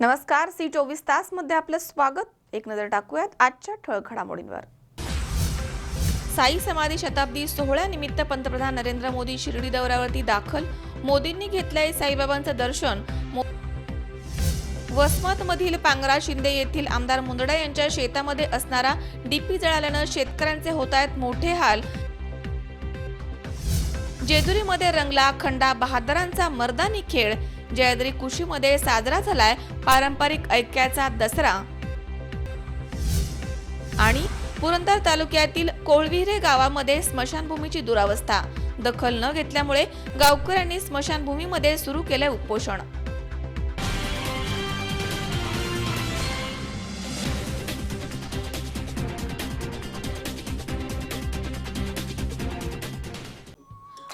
नमस्कार, C24 तास मध्ये आपलं स्वागत। एक नजर टाकूयात आजच्या ठळक घडामोडींवर। साई समाधी शताब्दी सोहळ्यानिमित्त पंतप्रधान नरेंद्र मोदी शिर्डी दौऱ्यावरती दाखल। मोदींनी घेतलंय साईबाबांचं दर्शन। वसमतमधील पांगरा शिंदे येथील आमदार मुंदडा यांच्या शेतामध्ये असणारा डीपी जळाल्यानं शेतकऱ्यांचे होत आहेत मोठे हाल। जेजुरीमध्ये रंगला खंडा बहादरांचा मर्दानी खेळ। जयद्री कुशीमध्ये साजरा झालाय पारंपरिक ऐक्याचा दसरा। आणि पुरंदर तालुक्यातील कोळविरे गावामध्ये स्मशानभूमीची दुरावस्था। दखल न घेतल्यामुळे गावकऱ्यांनी स्मशानभूमीमध्ये सुरू केले उपोषण।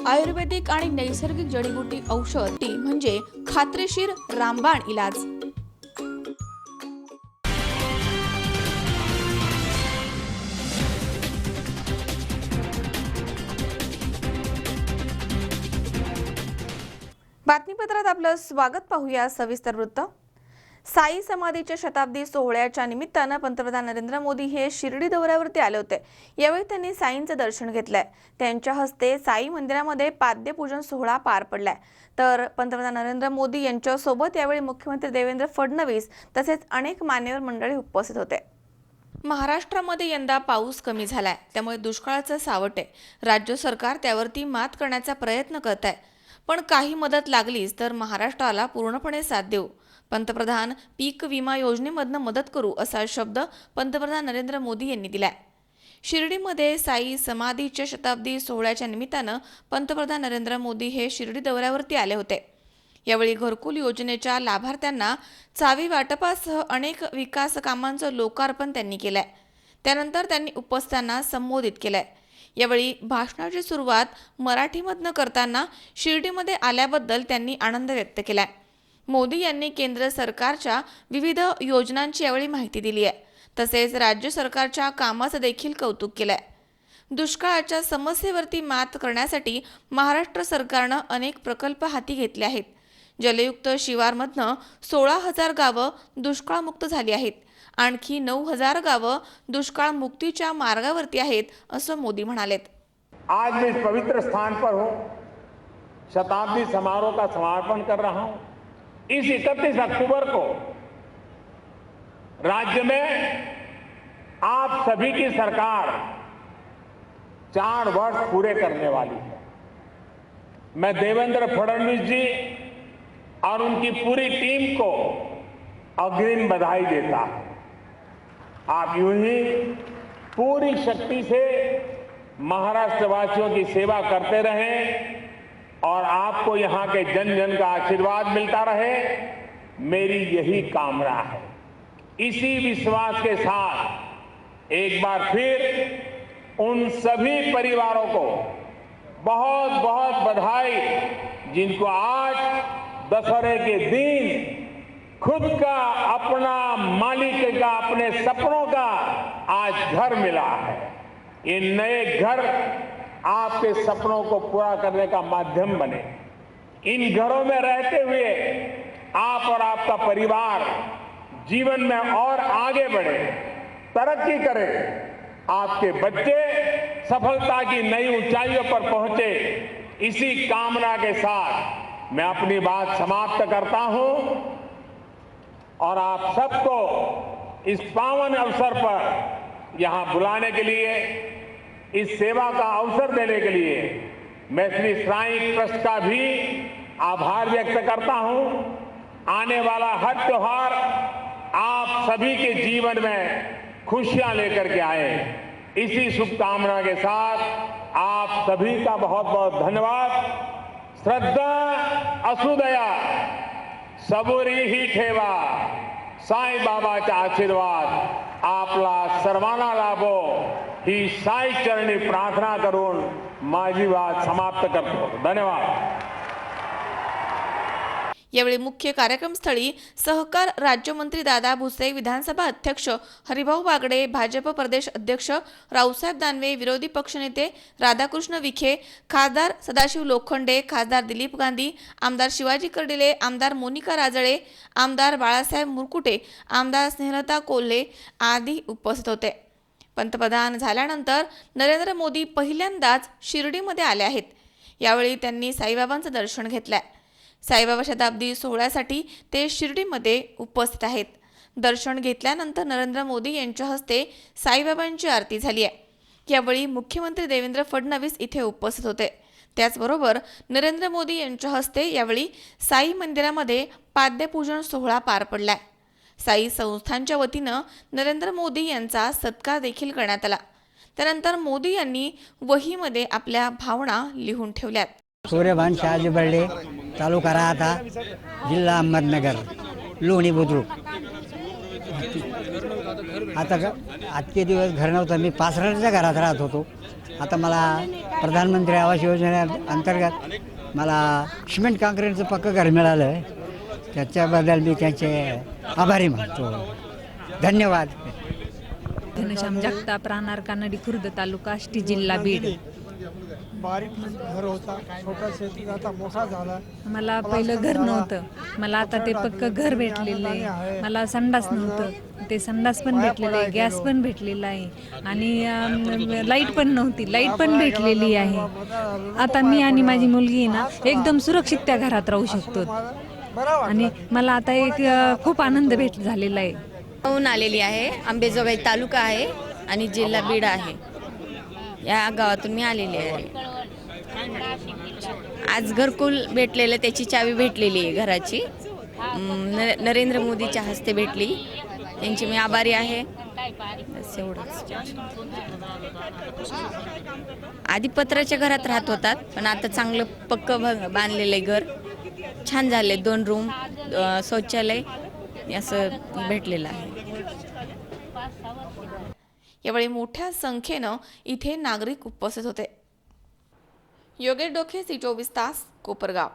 आयुर्वेदिक आणि नैसर्गिक जडीबुटी औषध म्हणजे खात्रीशीर रामबाण इलाज। बातमीपत्रात आपलं स्वागत। पाहूया सविस्तर वृत्त। साई समाधीच्या शताब्दी सोहळ्याच्या निमित्तानं पंतप्रधान नरेंद्र मोदी हे शिर्डी दौऱ्यावरती आले होते। यावेळी त्यांनी साईंचं दर्शन घेतलंय। त्यांच्या हस्ते साई मंदिरामध्ये पाद्यपूजन सोहळा पार पडलाय। तर पंतप्रधान नरेंद्र मोदी यांच्या सोबत यावेळी मुख्यमंत्री देवेंद्र फडणवीस तसेच अनेक मान्यवर मंडळी उपस्थित होते। महाराष्ट्रामध्ये यंदा पाऊस कमी झालाय, त्यामुळे दुष्काळाचं सावट आहे। राज्य सरकार त्यावरती मात करण्याचा प्रयत्न करत आहे, पण काही मदत लागलीच तर महाराष्ट्राला पूर्णपणे साथ देऊ। पंतप्रधान पीक विमा योजनेमधनं मदत करू असा शब्द पंतप्रधान नरेंद्र मोदी यांनी दिलाय। शिर्डीमध्ये साई समाधीच्या शताब्दी सोहळ्याच्या निमित्तानं पंतप्रधान नरेंद्र मोदी हे शिर्डी दौऱ्यावरती आले होते। यावेळी घरकुल योजनेच्या लाभार्थ्यांना चावी वाटपासह अनेक विकास कामांचं लोकार्पण त्यांनी केलंय। त्यानंतर त्यांनी उपस्थितांना संबोधित केलंय। यावेळी भाषणाची सुरुवात मराठीमधनं करताना शिर्डीमध्ये आल्याबद्दल त्यांनी आनंद व्यक्त केलाय। मोदी यांनी केंद्र सरकारच्या विविध योजनांची यावेळी माहिती दिली आहे। तसेच राज्य सरकारच्या कामाचं देखील कौतुक केलंय। दुष्काळाच्या समस्येवरती मात करण्यासाठी महाराष्ट्र सरकारनं अनेक प्रकल्प हाती घेतले आहेत। जलयुक्त शिवारमधनं 16,000 गावं दुष्काळमुक्त झाली आहेत। आणखी 9,000 गावं दुष्काळ मुक्तीच्या मार्गावरती आहेत असं मोदी म्हणालेत। आज मैं इस पवित्र स्थान पर हूं, शताब्दी समारोह का समापन कर रहा हूं। इस 31 अक्टूबर को राज्य में आप सभी की सरकार 4 वर्ष पूरे करने वाली है। मैं देवेंद्र फडणवीस जी और उनकी पूरी टीम को अग्रिम बधाई देता हूं। आप यूं ही पूरी शक्ति से महाराष्ट्रवासियों की सेवा करते रहें और आपको यहां के जन जन का आशीर्वाद मिलता रहे, मेरी यही कामना है। इसी विश्वास के साथ एक बार फिर उन सभी परिवारों को बहुत बहुत बधाई जिनको आज दशहरे के दिन खुद का अपना मालिक का अपने सपनों का आज घर मिला है। ये नए घर आपके सपनों को पूरा करने का माध्यम बने। इन घरों में रहते हुए आप और आपका परिवार जीवन में और आगे बढ़े, तरक्की करे, आपके बच्चे सफलता की नई ऊंचाइयों पर पहुंचे। इसी कामना के साथ मैं अपनी बात समाप्त करता हूं और आप सबको इस पावन अवसर पर यहां बुलाने के लिए, इस सेवा का अवसर देने के लिए मैं श्री साईं ट्रस्ट का भी आभार व्यक्त करता हूं। आने वाला हर त्योहार आप सभी के जीवन में खुशियां लेकर के आए। इसी शुभकामना के साथ आप सभी का बहुत बहुत धन्यवाद। श्रद्धा असुदया सबुरी ही ठेवा, साई बाबाचा आशीर्वाद आपला सर्वांना लाभो ही साई चरणी प्रार्थना करून माझी बात समाप्त करतो। धन्यवाद। यावेळी मुख्य कार्यक्रमस्थळी सहकार राज्यमंत्री दादा भुसे, विधानसभा अध्यक्ष हरिभाऊ बागडे, भाजप प्रदेश अध्यक्ष रावसाहेब दानवे, विरोधी पक्षनेते राधाकृष्ण विखे, खासदार सदाशिव लोखंडे, खासदार दिलीप गांधी, आमदार शिवाजी कर्डिले, आमदार मोनिका राजळे, आमदार बाळासाहेब मुरकुटे, आमदार स्नेहलता कोल्हे आदी उपस्थित होते. पंतप्रधान झाल्यानंतर नरेंद्र मोदी पहिल्यांदाच शिर्डीमध्ये आले आहेत. यावेळी त्यांनी साईबाबांचं दर्शन घेतलंय. साईबाबा शताब्दी सोहळ्यासाठी ते शिर्डीमध्ये उपस्थित आहेत. दर्शन घेतल्यानंतर नरेंद्र मोदी यांच्या हस्ते साईबाबांची आरती झाली आहे. यावेळी मुख्यमंत्री देवेंद्र फडणवीस इथे उपस्थित होते. त्याचबरोबर नरेंद्र मोदी यांच्या हस्ते यावेळी साई मंदिरामध्ये पाद्यपूजन सोहळा पार पडलाय. साई संस्थांच्या वतीनं नरेंद्र मोदी यांचा सत्कार देखील करण्यात आला. त्यानंतर मोदी यांनी वहीमध्ये आपल्या भावना लिहून ठेवल्यात. सूर्यभान शहाजी बर्डे, तालुका राहता, जिल्हा अहमदनगर, लोणी बुद्रुक. आता आजचे दिवस घर नव्हतं, मी पासरच्या घरात राहत होतो. आता मला प्रधानमंत्री आवास योजनेअंतर्गत मला सिमेंट काँक्रीटचं पक्कं घर मिळालं आहे. त्याच्याबद्दल मी त्यांचे आभारी मानतो. धन्यवाद. घनश्याम जगताप, राहणार कानडी खुर्द, तालुका आष्टी, जिल्हा बीड. बारीक घर होता, छोटा शेती आता मोठा झाला. मला पहिलं घर नव्हतं, मला आता ते पक्कं घर भेटलेलं आहे. मला संडास नव्हतं, ते संडास पण भेटलेलं आहे, गॅस पण भेटलेला आहे आणि लाईट पण नव्हती, लाईट पण भेटलेली आहे. आता मी आणि माझी मुलगी ना एकदम सुरक्षित त्या घरात राहू शकतो आणि मला आता एक खूप आनंद झालेला आहे. होऊन आलेली आहे. अंबेजोगाई तालुका आहे आणि जिल्हा बीड आहे. या गावातून मी आलेली आहे. आज घरकुल भेटलेलं, त्याची चावी भेटलेली आहे घराची. नरेंद्र मोदीच्या हस्ते भेटली, त्यांची मी आभारी आहे. बस एवढंच. आधी पत्राच्या घरात राहत होतात, पण आता चांगलं पक्कं बांधलेलं आहे घर. छान झाले. 2 रूम, शौचालय असं भेटलेलं आहे. यावेळी मोठ्या संख्येनं इथे नागरिक उपस्थित होते. योगेश डोके, C24 तास, कोपरगाव.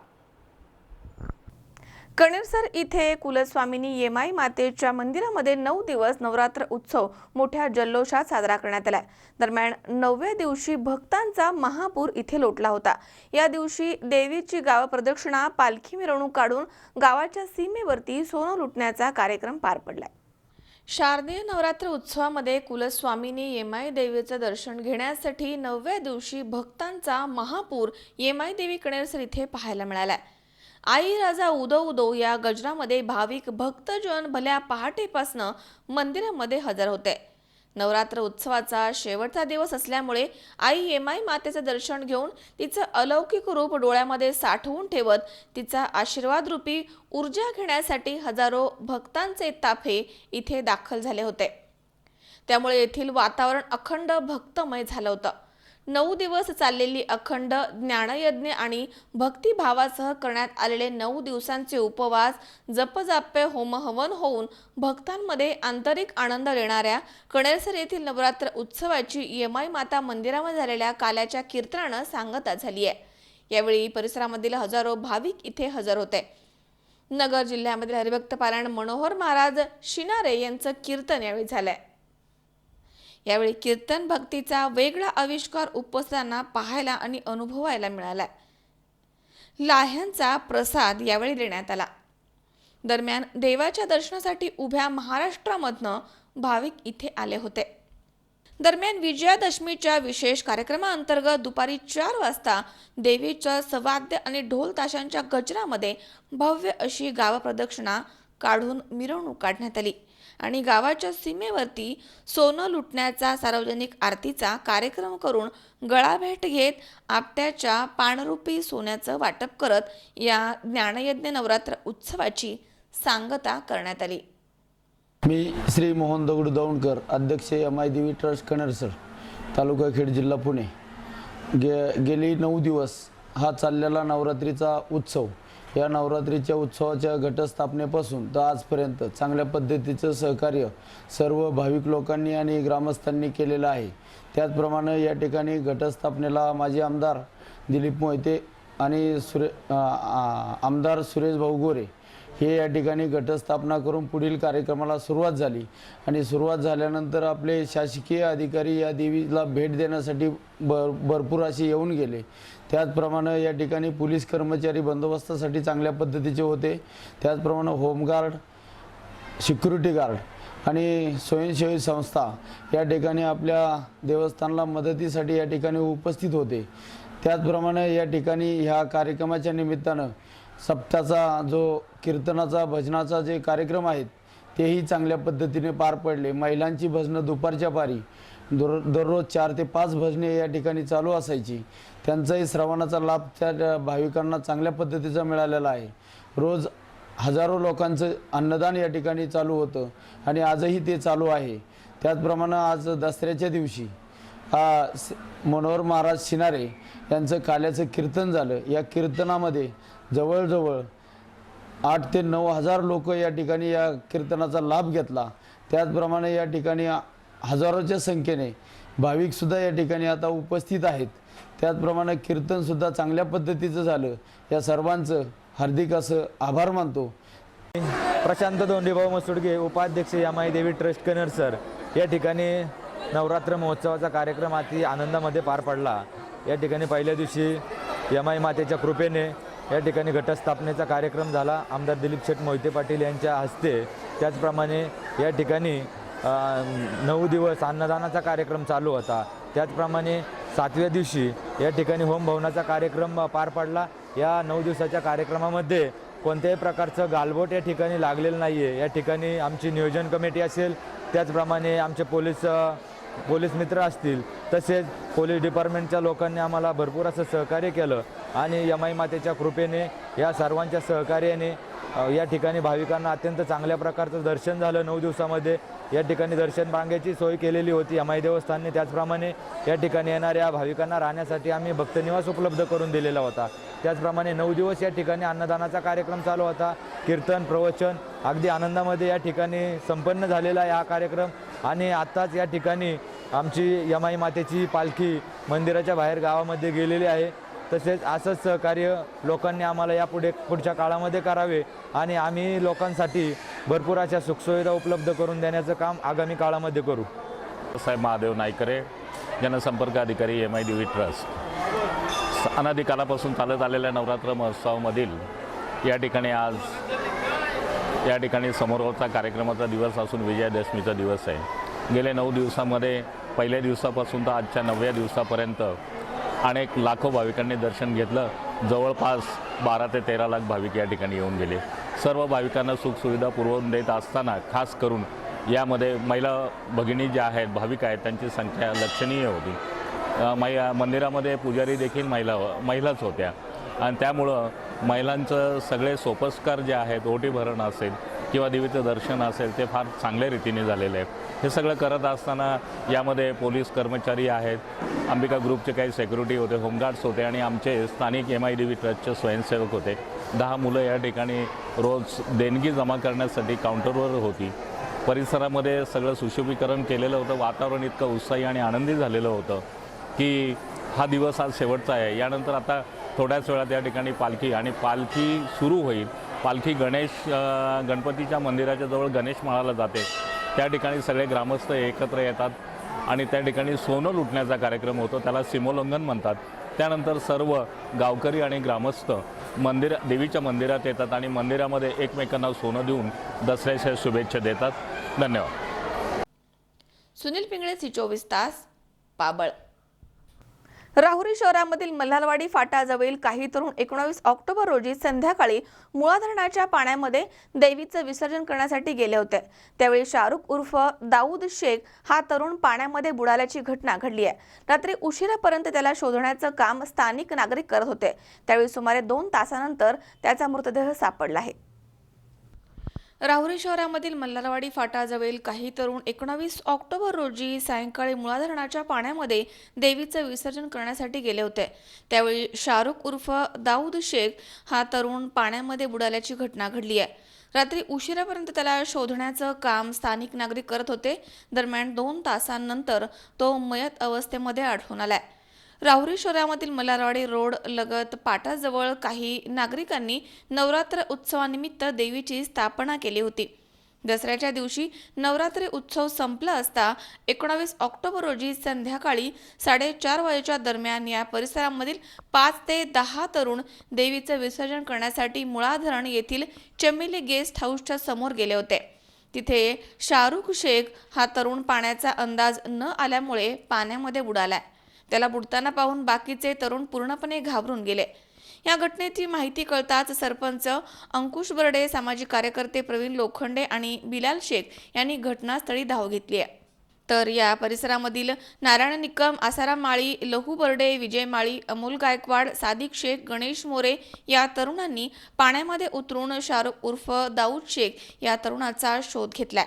कणेरसर इथे कुलस्वामिनी येमाई मातेच्या मंदिरामध्ये 9 दिवस नवरात्र उत्सव मोठ्या जल्लोषात साजरा करण्यात आला. दरम्यान 9व्या दिवशी भक्तांचा महापूर इथे लोटला होता. या दिवशी देवीची गाव प्रदक्षिणा, पालखी मिरवणूक काढून गावाच्या सीमेवरती सोनं लुटण्याचा कार्यक्रम पार पडलाय. शारदीय नवरात्र उत्सवामध्ये कुलस्वामिनी येमाई देवीचं दर्शन घेण्यासाठी 9व्या दिवशी भक्तांचा महापूर येमाई देवी कणेरसर इथे पाहायला मिळाला. आई राजा उदो उदो या गजरामध्ये भाविक भक्तजन भल्या पहाटेपासनं मंदिरामध्ये हजर होते. नवरात्र उत्सवाचा शेवटचा दिवस असल्यामुळे आई येमाई मातेचं दर्शन घेऊन तिचं अलौकिक रूप डोळ्यामध्ये साठवून ठेवत तिचा आशीर्वाद रूपी ऊर्जा घेण्यासाठी हजारो भक्तांचे ताफे इथे दाखल झाले होते. त्यामुळे येथील वातावरण अखंड भक्तमय झालं होतं. 9 दिवस चाललेली अखंड ज्ञानयज्ञ आणि भक्तिभावासह करण्यात आलेले 9 दिवसांचे उपवास, जपजाप्य, होमहवन होऊन भक्तांमध्ये आंतरिक आनंद देणाऱ्या कणेरसर येथील नवरात्र उत्सवाची येमाई माता मंदिरामध्ये झालेल्या काल्याच्या कीर्तनानं सांगता झाली आहे. यावेळी परिसरामधील हजारो भाविक इथे हजर होते. नगर जिल्ह्यामधील हरिभक्त पारायण मनोहर महाराज शिनारे यांचं कीर्तन यावेळी झालंय. यावेळी कीर्तन भक्तीचा वेगळा आविष्कार उपस्थितांना पाहायला आणि अनुभवायला मिळाला. लाह्यांचा प्रसाद यावेळी देण्यात आला. दरम्यान देवाच्या दर्शनासाठी उभ्या महाराष्ट्रामधनं भाविक इथे आले होते. दरम्यान विजयादशमीच्या विशेष कार्यक्रमाअंतर्गत दुपारी 4 वाजता देवीच्या सवाद्य आणि ढोल ताशांच्या गजरामध्ये भव्य अशी गाव प्रदक्षिणा काढून मिरवणूक काढण्यात आली आणि गावाच्या सीमेवरती सोनं लुटण्याचा सार्वजनिक आरतीचा कार्यक्रम करून गळाभेट घेत आपट्याच्या पाणरूपी सोन्याचं वाटप करत या ज्ञानयज्ञ नवरात्र उत्सवाची सांगता करण्यात आली. मी श्री मोहन दगडू दौंडकर, अध्यक्ष येमाई देवी ट्रस्ट कणेरसर, तालुका खेड, जिल्हा पुणे. गेली 9 दिवस हा चाललेला नवरात्रीचा उत्सव, या नवरात्रीच्या उत्सवाच्या घटस्थापनेपासून तर आजपर्यंत चांगल्या पद्धतीचं सहकार्य सर्व भाविक लोकांनी आणि ग्रामस्थांनी केलेलं आहे. त्याचप्रमाणे या ठिकाणी घटस्थापनेला माजी आमदार दिलीप मोहिते आणि आमदार सुरेश भाऊ गोरे हे या ठिकाणी घटस्थापना करून पुढील कार्यक्रमाला सुरुवात झाली आणि सुरुवात झाल्यानंतर आपले शासकीय अधिकारी या देवीला भेट देण्यासाठी भरपूर असे येऊन गेले. त्याचप्रमाणे या ठिकाणी पोलीस कर्मचारी बंदोबस्तासाठी चांगल्या पद्धतीचे होते. त्याचप्रमाणे होमगार्ड, सिक्युरिटी गार्ड आणि स्वयंसेवी संस्था या ठिकाणी आपल्या देवस्थानाला मदतीसाठी या ठिकाणी उपस्थित होते. त्याचप्रमाणे या ठिकाणी ह्या कार्यक्रमाच्या निमित्तानं सप्ताचा जो कीर्तनाचा भजनाचा जे कार्यक्रम आहेत तेही चांगल्या पद्धतीने पार पडले. महिलांची भजनं दुपारच्या पारी दररोज 4 ते 5 भजने या ठिकाणी चालू असायची. त्यांचाही श्रवणाचा लाभ त्या भाविकांना चांगल्या पद्धतीचा मिळालेला आहे. रोज हजारो लोकांचं अन्नदान या ठिकाणी चालू होतं आणि आजही ते चालू आहे. त्याचप्रमाणे आज दसऱ्याच्या दिवशी मनोहर महाराज शिनारे यांचं काल्याचं कीर्तन झालं. या कीर्तनामध्ये जवळजवळ 8 ते 9 हजार लोक या ठिकाणी या कीर्तनाचा लाभ घेतला. त्याचप्रमाणे या ठिकाणी हजारोच्या संख्येने भाविकसुद्धा या ठिकाणी आता उपस्थित आहेत. त्याचप्रमाणे कीर्तनसुद्धा चांगल्या पद्धतीचं झालं. या सर्वांचं हार्दिक असं आभार मानतो. प्रशांत धोंडीभाऊ मसुडगे, उपाध्यक्ष यमाई देवी ट्रस्ट कन्नर सर. या ठिकाणी नवरात्र महोत्सवाचा कार्यक्रम अति आनंदामध्ये पार पडला. या ठिकाणी पहिल्या दिवशी यमाई मातेच्या कृपेने या ठिकाणी घटस्थापनेचा कार्यक्रम झाला आमदार दिलीप शेठ मोहिते पाटील यांच्या हस्ते. त्याचप्रमाणे या ठिकाणी 9 दिवस अन्नदानाचा कार्यक्रम चालू होता. त्याचप्रमाणे 7व्या दिवशी या ठिकाणी होमभवनाचा कार्यक्रम पार पडला. या 9 दिवसाच्या कार्यक्रमामध्ये कोणत्याही प्रकारचं गालबोट या ठिकाणी लागलेलं नाही आहे. या ठिकाणी आमची नियोजन कमिटी असेल, त्याचप्रमाणे आमचे पोलीस मित्र असतील, तसेच पोलीस डिपार्टमेंटच्या लोकांनी आम्हाला भरपूर असं सहकार्य केलं आणि यमाई मातेच्या कृपेने या सर्वांच्या सहकार्याने या ठिकाणी भाविकांना अत्यंत चांगल्या प्रकारचं दर्शन झालं. 9 दिवसामध्ये या ठिकाणी दर्शन रांगेची सोय केलेली होती यमाई देवस्थानने. त्याचप्रमाणे या ठिकाणी येणाऱ्या भाविकांना राहण्यासाठी आम्ही भक्तनिवास उपलब्ध करून दिलेला होता. त्याचप्रमाणे 9 दिवस या ठिकाणी अन्नदानाचा कार्यक्रम चालू होता. कीर्तन, प्रवचन अगदी आनंदामध्ये या ठिकाणी संपन्न झालेला आहे हा कार्यक्रम. आणि आत्ताच या ठिकाणी आमची यमाई मातेची पालखी मंदिराच्या बाहेर गावामध्ये गेलेली आहे. तसेच असंच सहकार्य लोकांनी आम्हाला पुढच्या काळामध्ये करावे आणि आम्ही लोकांसाठी भरपूर अशा सुखसुविधा उपलब्ध करून देण्याचं काम आगामी काळामध्ये करू. साहेब महादेव नायकरे, जनसंपर्क अधिकारी यमाई देवी ट्रस्ट. अनादिकालापासून चालत आलेल्या नवरात्र महोत्सवामधील या ठिकाणी समोरचा कार्यक्रमाचा दिवस असून विजयादशमीचा दिवस आहे. गेले 9 दिवसामध्ये पहिल्या दिवसापासून तर आजच्या 9व्या दिवसापर्यंत अनेक लाखो भाविकांनी दर्शन घेतलं. जवळपास 12 ते 13 लाख भाविक या ठिकाणी येऊन गेले. सर्व भाविकांना सुखसुविधा पुरवून देत असताना खास करून यामध्ये महिला भगिनी ज्या आहेत, भाविक आहेत, त्यांची संख्या लक्षणीय होती. मंदिरामध्ये पुजारी देखील महिलाच होत्या आणि त्यामुळं महिलांचं सगळे सोपस्कार जे आहेत, ओटी भरण असेल किंवा देवीचं दर्शन असेल, ते फार चांगल्या रीतीने झालेलं आहे. हे सगळं करत असताना यामध्ये पोलीस कर्मचारी आहेत, अंबिका ग्रुपचे काही सेक्युरिटी होते, होमगार्ड्स होते आणि आमचे स्थानिक यमाई देवी ट्रस्टचे स्वयंसेवक होते. 10 मुलं या ठिकाणी रोज देणगी जमा करण्यासाठी काउंटरवर होती. परिसरामध्ये सगळं सुशोभीकरण केलेलं होतं. वातावरण इतकं उत्साही आणि आनंदी झालेलं होतं की हा दिवस आज शेवटचा आहे. यानंतर आता थोड्याच वेळात या ठिकाणी पालखी सुरू होईल. पालखी गणपतीच्या मंदिराच्या जवळ गणेश माळाला जाते. त्या ठिकाणी सगळे ग्रामस्थ एकत्र येतात आणि त्या ठिकाणी सोनं लुटण्याचा कार्यक्रम होतो, त्याला सीमोल्लंघन म्हणतात. त्यानंतर सर्व गावकरी आणि ग्रामस्थ देवीच्या मंदिरात येतात आणि मंदिरामध्ये एकमेकांना सोनं देऊन दसऱ्याच्या शुभेच्छा देतात. धन्यवाद. सुनील पिंगळे, सी24 तास, पाबळ. राहुरी शहरामधील मल्हारवाडी फाटाजवळील काही तरुण 19 ऑक्टोबर रोजी संध्याकाळी मुळा धरणाच्या पाण्यामध्ये देवीचं विसर्जन करण्यासाठी गेले होते. त्यावेळी शाहरुख उर्फ दाऊद शेख हा तरुण पाण्यामध्ये बुडाल्याची घटना घडली आहे. रात्री उशिरापर्यंत त्याला शोधण्याचं काम स्थानिक नागरिक करत होते. त्यावेळी सुमारे 2 तासानंतर त्याचा मृतदेह सापडला आहे. राहुरी शहरामधील मल्हारवाडी फाटाजवळील काही तरुण 19 ऑक्टोबर रोजी सायंकाळी मुळा धरणाच्या पाण्यामध्ये देवीचं विसर्जन करण्यासाठी गेले होते. त्यावेळी शाहरुख उर्फ दाऊद शेख हा तरुण पाण्यामध्ये बुडाल्याची घटना घडली आहे. रात्री उशिरापर्यंत त्याला शोधण्याचं काम स्थानिक नागरिक करत होते. दरम्यान 2 तासांनंतर तो मयत अवस्थेमध्ये आढळून आलाय. राहुरी शहरामधील मल्हारवाडी रोड लगत पाटाजवळ काही नागरिकांनी नवरात्र उत्सवानिमित्त देवीची स्थापना केली होती. दसऱ्याच्या दिवशी नवरात्री उत्सव संपला असता 19 ऑक्टोबर रोजी संध्याकाळी 4:30 वाजेच्या दरम्यान या परिसरामधील 5 ते 10 तरुण देवीचं विसर्जन करण्यासाठी मुळा धरण येथील चमेली गेस्ट हाऊसच्या समोर गेले होते. तिथे शाहरुख शेख हा तरुण पाण्याचा अंदाज न आल्यामुळे पाण्यामध्ये बुडालाय. त्याला बुडताना पाहून बाकीचे तरुण पूर्णपणे घाबरून गेले. या घटनेची माहिती कळताच सरपंच अंकुश बर्डे, सामाजिक कार्यकर्ते प्रवीण लोखंडे आणि बिलाल शेख यांनी घटनास्थळी धाव घेतली आहे. तर या परिसरामधील नारायण निकम, आसाराम माळी, लहू बर्डे, विजय माळी, अमोल गायकवाड, सादिक शेख, गणेश मोरे या तरुणांनी पाण्यामध्ये उतरून शाहरुख उर्फ दाऊद शेख या तरुणाचा शोध घेतलाय.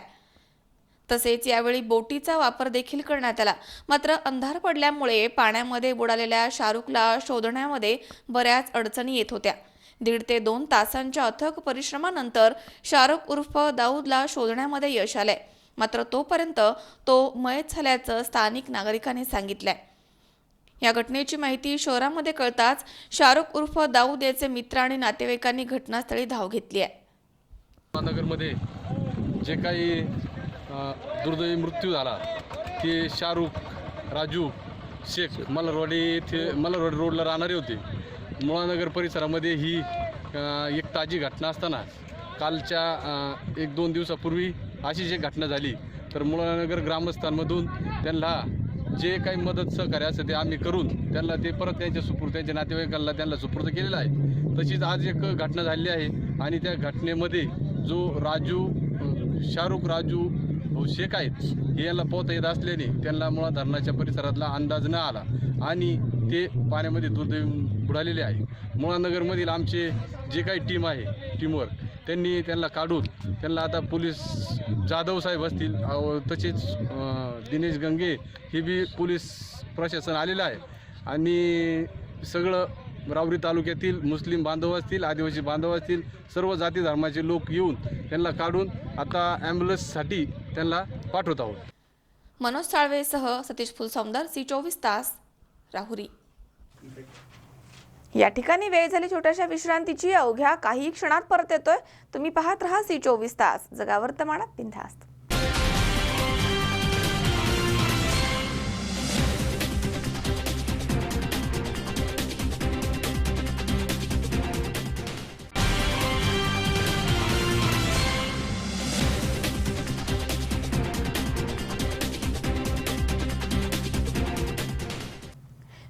तसेच यावेळी बोटीचा वापर देखील करण्यात आला. मात्र अंधार पडल्यामुळे पाण्यामध्ये बुडालेल्या शाहरुखला शोधण्यामध्ये बऱ्याच अडचणी येत होत्या. 1.5 ते 2 तासांच्या अथक परिश्रमानंतर शाहरुख उर्फ दाऊदला शोधण्यामध्ये यश आलंय. मात्र तोपर्यंत तो मयत झाल्याचं स्थानिक नागरिकांनी सांगितलंय. या घटनेची माहिती शहरामध्ये कळताच शाहरुख उर्फ दाऊद याचे मित्र आणि नातेवाईकांनी घटनास्थळी धाव घेतली आहे. नगरमध्ये जे काही दुर्दैवी मृत्यू झाला ते शाहरुख राजू शेख मल्हारवाडी येथे मल्हारवाडी रोडला राहणारे होते. मुळानगर परिसरामध्ये ही एक ताजी घटना असताना कालच्या 1-2 दिवसापूर्वी अशी जी घटना झाली. तर मुळानगर ग्रामस्थांमधून त्यांना जे काही मदत सहकार्य असतं ते आम्ही करून त्यांना ते परत त्यांच्या सुपूर्द त्यांच्या नातेवाईकांना त्यांना सुपूर्द केलेलं आहे. तशीच आज एक घटना झाली आहे आणि त्या घटनेमध्ये जो शाहरुख राजू शेख आहेत हे यांना पोहता येत असल्याने त्यांना मुळा धरणाच्या परिसरातला अंदाज न आला आणि ते पाण्यामध्ये दुर्दैवी बुडालेले आहे. मुळानगरमधील आमचे जे काही टीम आहे टीमवर्क त्यांनी त्यांना काढून त्यांना आता पोलीस जाधव साहेब असतील तसेच दिनेश गंगे हे बी पोलीस प्रशासन आलेलं आहे आणि सगळं राहुरी तालुक्यातील मुस्लिम बांधव असतील, आदिवासी बांधव असतील, सर्व जाती धर्माचे लोक येऊन त्यांना काढून आता ॲम्ब्युलन्ससाठी त्यांना पाठवत आहोत. मनोज साळवेसह सतीश फुलसौंदर, C24 तास, राहुरी. या ठिकाणी वेळ झाली छोट्याशा विश्रांतीची. अवघ्या काही क्षणात परत येतोय. तुम्ही पाहत रहा C24 तास, जगा वर्तमानात बिनधास्त.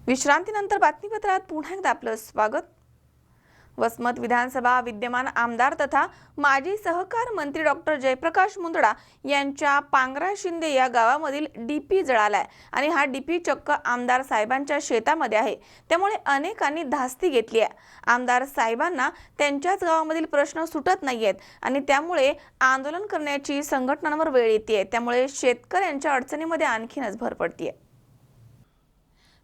विश्रांतीनंतर बातमीपत्रात पुन्हा एकदा आपलं स्वागत. वसमत विधानसभा विद्यमान आमदार तथा माजी सहकार मंत्री डॉक्टर जयप्रकाश मुंदडा यांच्या पांगरा शिंदे या गावामधील डीपी जळालाय आणि हा डीपी चक्क आमदार साहेबांच्या शेतामध्ये आहे. त्यामुळे अनेकांनी धास्ती घेतली आहे. आमदार साहेबांना त्यांच्याच गावामधील प्रश्न सुटत नाहीयेत आणि त्यामुळे आंदोलन करण्याची संघटनांवर वेळ येते. त्यामुळे शेतकऱ्यांच्या अडचणीमध्ये आणखीनच भर पडतीये.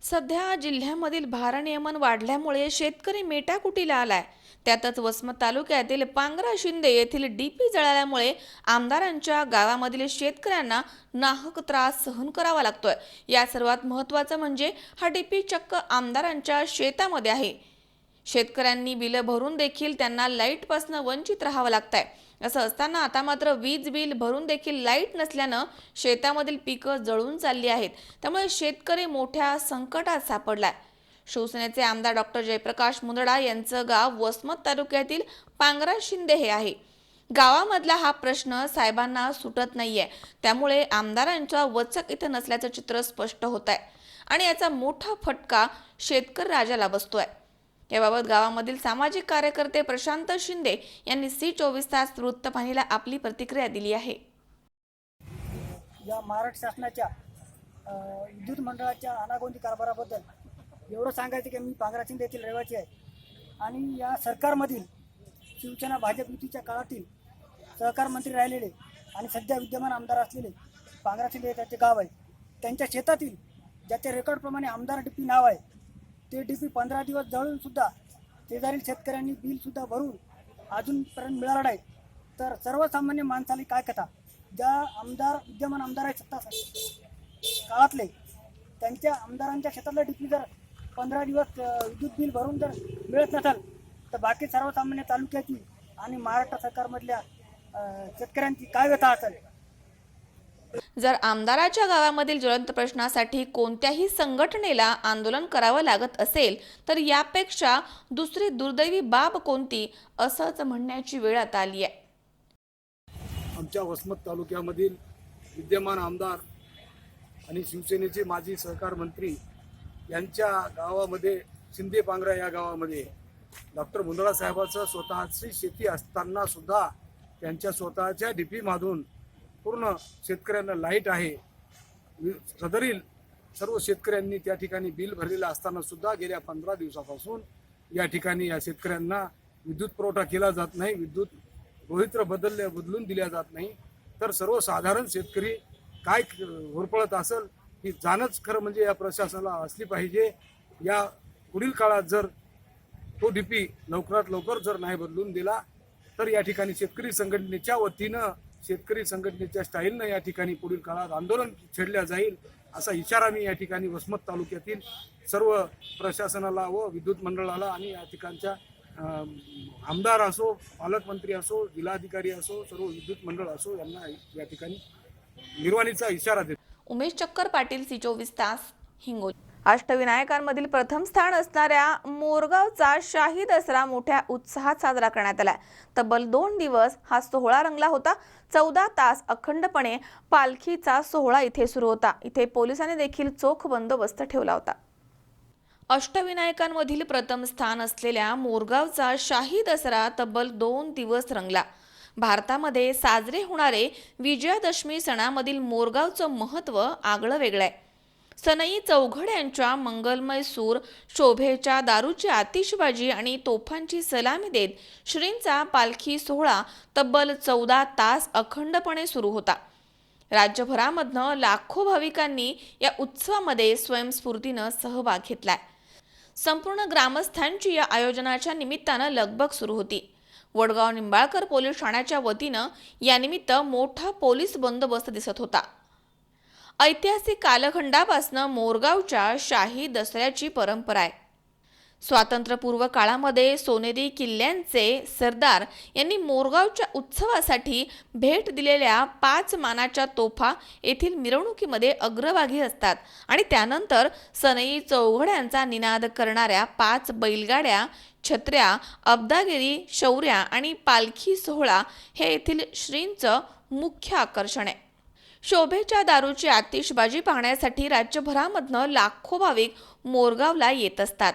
सध्या जिल्ह्यामधील भारनियमन वाढल्यामुळे शेतकरी मेटाकुटीला आलाय. त्यातच वसमत तालुक्यातील पांगरा शिंदे येथील डीपी जळाल्यामुळे आमदारांच्या गावामधील शेतकऱ्यांना नाहक त्रास सहन करावा लागतोय. या सर्वात महत्त्वाचं म्हणजे हा डीपी चक्क आमदारांच्या शेतामध्ये आहे. शेतकऱ्यांनी बिलं भरून देखील त्यांना लाईटपासून वंचित राहावं लागतंय. असं असताना आता मात्र वीज बिल भरून देखील लाईट नसल्यानं शेतामधील पिकं जळून चालली आहेत. त्यामुळे शेतकरी मोठ्या संकटात सापडलाय. शिवसेनेचे आमदार डॉक्टर जयप्रकाश मुंदडा यांचं गाव वसमत तालुक्यातील पांगरा शिंदे हे आहे. गावामधला हा प्रश्न साहेबांना सुटत नाहीये. त्यामुळे आमदारांच्या वचक इथं नसल्याचं चित्र स्पष्ट होत आहे आणि याचा मोठा फटका शेतकरी राजाला बसतोय. याबाबत गावामधील सामाजिक कार्यकर्ते प्रशांत शिंदे यांनी C24 तास वृत्तवाहिनीला आपली प्रतिक्रिया दिली आहे. या महाराष्ट्र शासनाच्या विद्युत मंडळाच्या अनागोंदी कारभाराबद्दल एवढं सांगायचं की मी पांगरा शिंदे येथील रहिवासी आहे आणि या सरकारमधील शिवसेना भाजप युतीच्या काळातील सहकार मंत्री राहिलेले आणि सध्या विद्यमान आमदार असलेले पांगरा शिंदे हे त्याचे गाव आहे. त्यांच्या शेतातील ज्याच्या रेकॉर्डप्रमाणे आमदार डीपी नाव आहे ते डीपी 15 दिवस जळून सुद्धा शेजारील शेतकऱ्यांनी बिलसुद्धा भरून अजूनपर्यंत मिळालं नाही. तर सर्वसामान्य माणसाला काय कथा ज्या विद्यमान आमदार आहेत सत्ता काळातले त्यांच्या आमदारांच्या शेतातलं डीपी जर 15 दिवस विद्युत बिल भरून जर मिळत नसेल तर बाकी सर्वसामान्य तालुक्याची आणि महाराष्ट्र सरकारमधल्या शेतकऱ्यांची काय व्यथा असेल. जर आमदाराच्या गावामधील ज्वलंत प्रश्नासाठी कोणत्याही संघटनेला आंदोलन करावं लागत असेल तर यापेक्षा दुसरी दुर्दैवी बाब कोणती, असंच म्हणण्याची वेळ आता आली आहे. आमच्या वसमत तालुक्यामधील विद्यमान आमदार आणि शिवसेनेचे माजी सहकार मंत्री यांच्या गावामध्ये शिंदे पांगरा या गावामध्ये डॉक्टर मुंदडा साहेबाचं स्वतःची शेती असताना सुद्धा त्यांच्या स्वतःच्या डीपीमधून पूर्ण शेतकऱ्यांना लाईट आहे. सदरील सर्व शेतकऱ्यांनी त्या ठिकाणी बिल भरलेलं असताना सुद्धा गेल्या 15 दिवसापासून या ठिकाणी या शेतकऱ्यांना विद्युत पुरवठा केला जात नाही, विद्युत रोहित्र बदलून दिल्या जात नाही. तर सर्वसाधारण शेतकरी काय होरपळत असेल ही जाणच खरं म्हणजे या प्रशासनाला असली पाहिजे. या पुढील काळात जर तो डीपी लवकरात लवकर जर नाही बदलून दिला तर या ठिकाणी शेतकरी संघटनेच्या वतीनं शेतकरी संघटनेच्या स्टाईलनं या ठिकाणी पुढील काळात आंदोलन छेडल्या जाईल असा इशारा मी या ठिकाणी वसमत तालुक्यातील सर्व प्रशासनाला व विद्युत मंडळाला आणि या ठिकाणच्या आमदार असो, पालकमंत्री असो, जिल्हाधिकारी असो, सर्व विद्युत मंडळ असो यांना या ठिकाणी निर्वाणीचा इशारा देतो. उमेश चक्कर पाटील, C24 तास, हिंगोली. अष्टविनायकांमधील प्रथम स्थान असणाऱ्या मोरगावचा शाही दसरा मोठ्या उत्साहात साजरा करण्यात आला. तब्बल 2 दिवस हा सोहळा रंगला होता. 14 तास अखंडपणे पालखीचा सोहळा इथे सुरू होता. इथे पोलिसांनी देखील चोख बंदोबस्त ठेवला होता. अष्टविनायकांमधील प्रथम स्थान असलेल्या मोरगावचा शाही दसरा तब्बल 2 दिवस रंगला. भारतामध्ये साजरे होणारे विजयादशमी सणामधील मोरगावचं महत्त्व आगळं वेगळं आहे. सनई चौघड्यांच्या मंगलमय सूर, शोभेच्या दारूची आतिषबाजी आणि तोफांची सलामी देत श्रींचा पालखी सोहळा तब्बल 14 तास अखंडपणे सुरू होता. राज्यभरामधनं लाखो भाविकांनी या उत्सवामध्ये स्वयंस्फूर्तीनं सहभाग घेतलाय. संपूर्ण ग्रामस्थांची या आयोजनाच्या निमित्तानं लगबग सुरू होती. वडगाव निंबाळकर पोलीस ठाण्याच्या वतीनं यानिमित्त मोठा पोलीस बंदोबस्त दिसत होता. ऐतिहासिक कालखंडापासून मोरगावच्या शाही दसऱ्याची परंपरा आहे. स्वातंत्र्यपूर्व काळामध्ये सोनेरी किल्ल्यांचे सरदार यांनी मोरगावच्या उत्सवासाठी भेट दिलेल्या 5 मानाच्या तोफा येथील मिरवणुकीमध्ये अग्रभागी असतात आणि त्यानंतर सनई चौघड्यांचा निनाद करणाऱ्या 5 बैलगाड्या, छत्र्या, अब्दागिरी, शौर्या आणि पालखी सोहळा हे येथील श्रींचं मुख्य आकर्षण आहे. शोभेच्या दारूची आतिषबाजी पाहण्यासाठी राज्यभरामधनं लाखो भाविक मोरगावला येत असतात.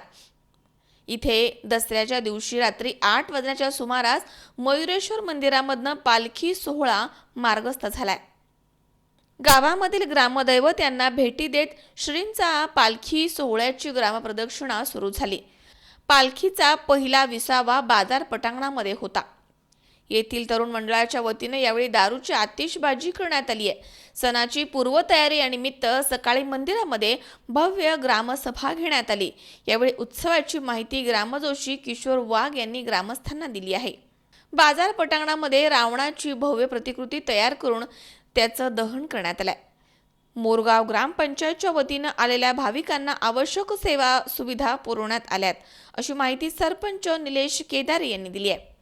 इथे दसऱ्याच्या दिवशी रात्री 8 वाजण्याच्या सुमारास मयुरेश्वर मंदिरामधनं पालखी सोहळा मार्गस्थ झालाय. गावामधील ग्रामदैवत यांना भेटी देत श्रींचा पालखी सोहळ्याची ग्रामप्रदक्षिणा सुरू झाली. पालखीचा पहिला विसावा बाजार पटांगणामध्ये होता. येथील तरुण मंडळाच्या वतीने यावेळी दारूची आतिषबाजी करण्यात आली आहे. सणाची पूर्वतयारी या निमित्त सकाळी मंदिरामध्ये भव्य ग्रामसभा घेण्यात आली. यावेळी उत्सवाची माहिती ग्रामजोशी किशोर वाघ यांनी ग्रामस्थांना दिली आहे. बाजार पटांगणामध्ये रावणाची भव्य प्रतिकृती तयार करून त्याचं दहन करण्यात आलंय. मोरगाव ग्रामपंचायतच्या वतीनं आलेल्या भाविकांना आवश्यक सेवा सुविधा पुरवण्यात आल्यात अशी माहिती सरपंच निलेश केदारे यांनी दिली आहे.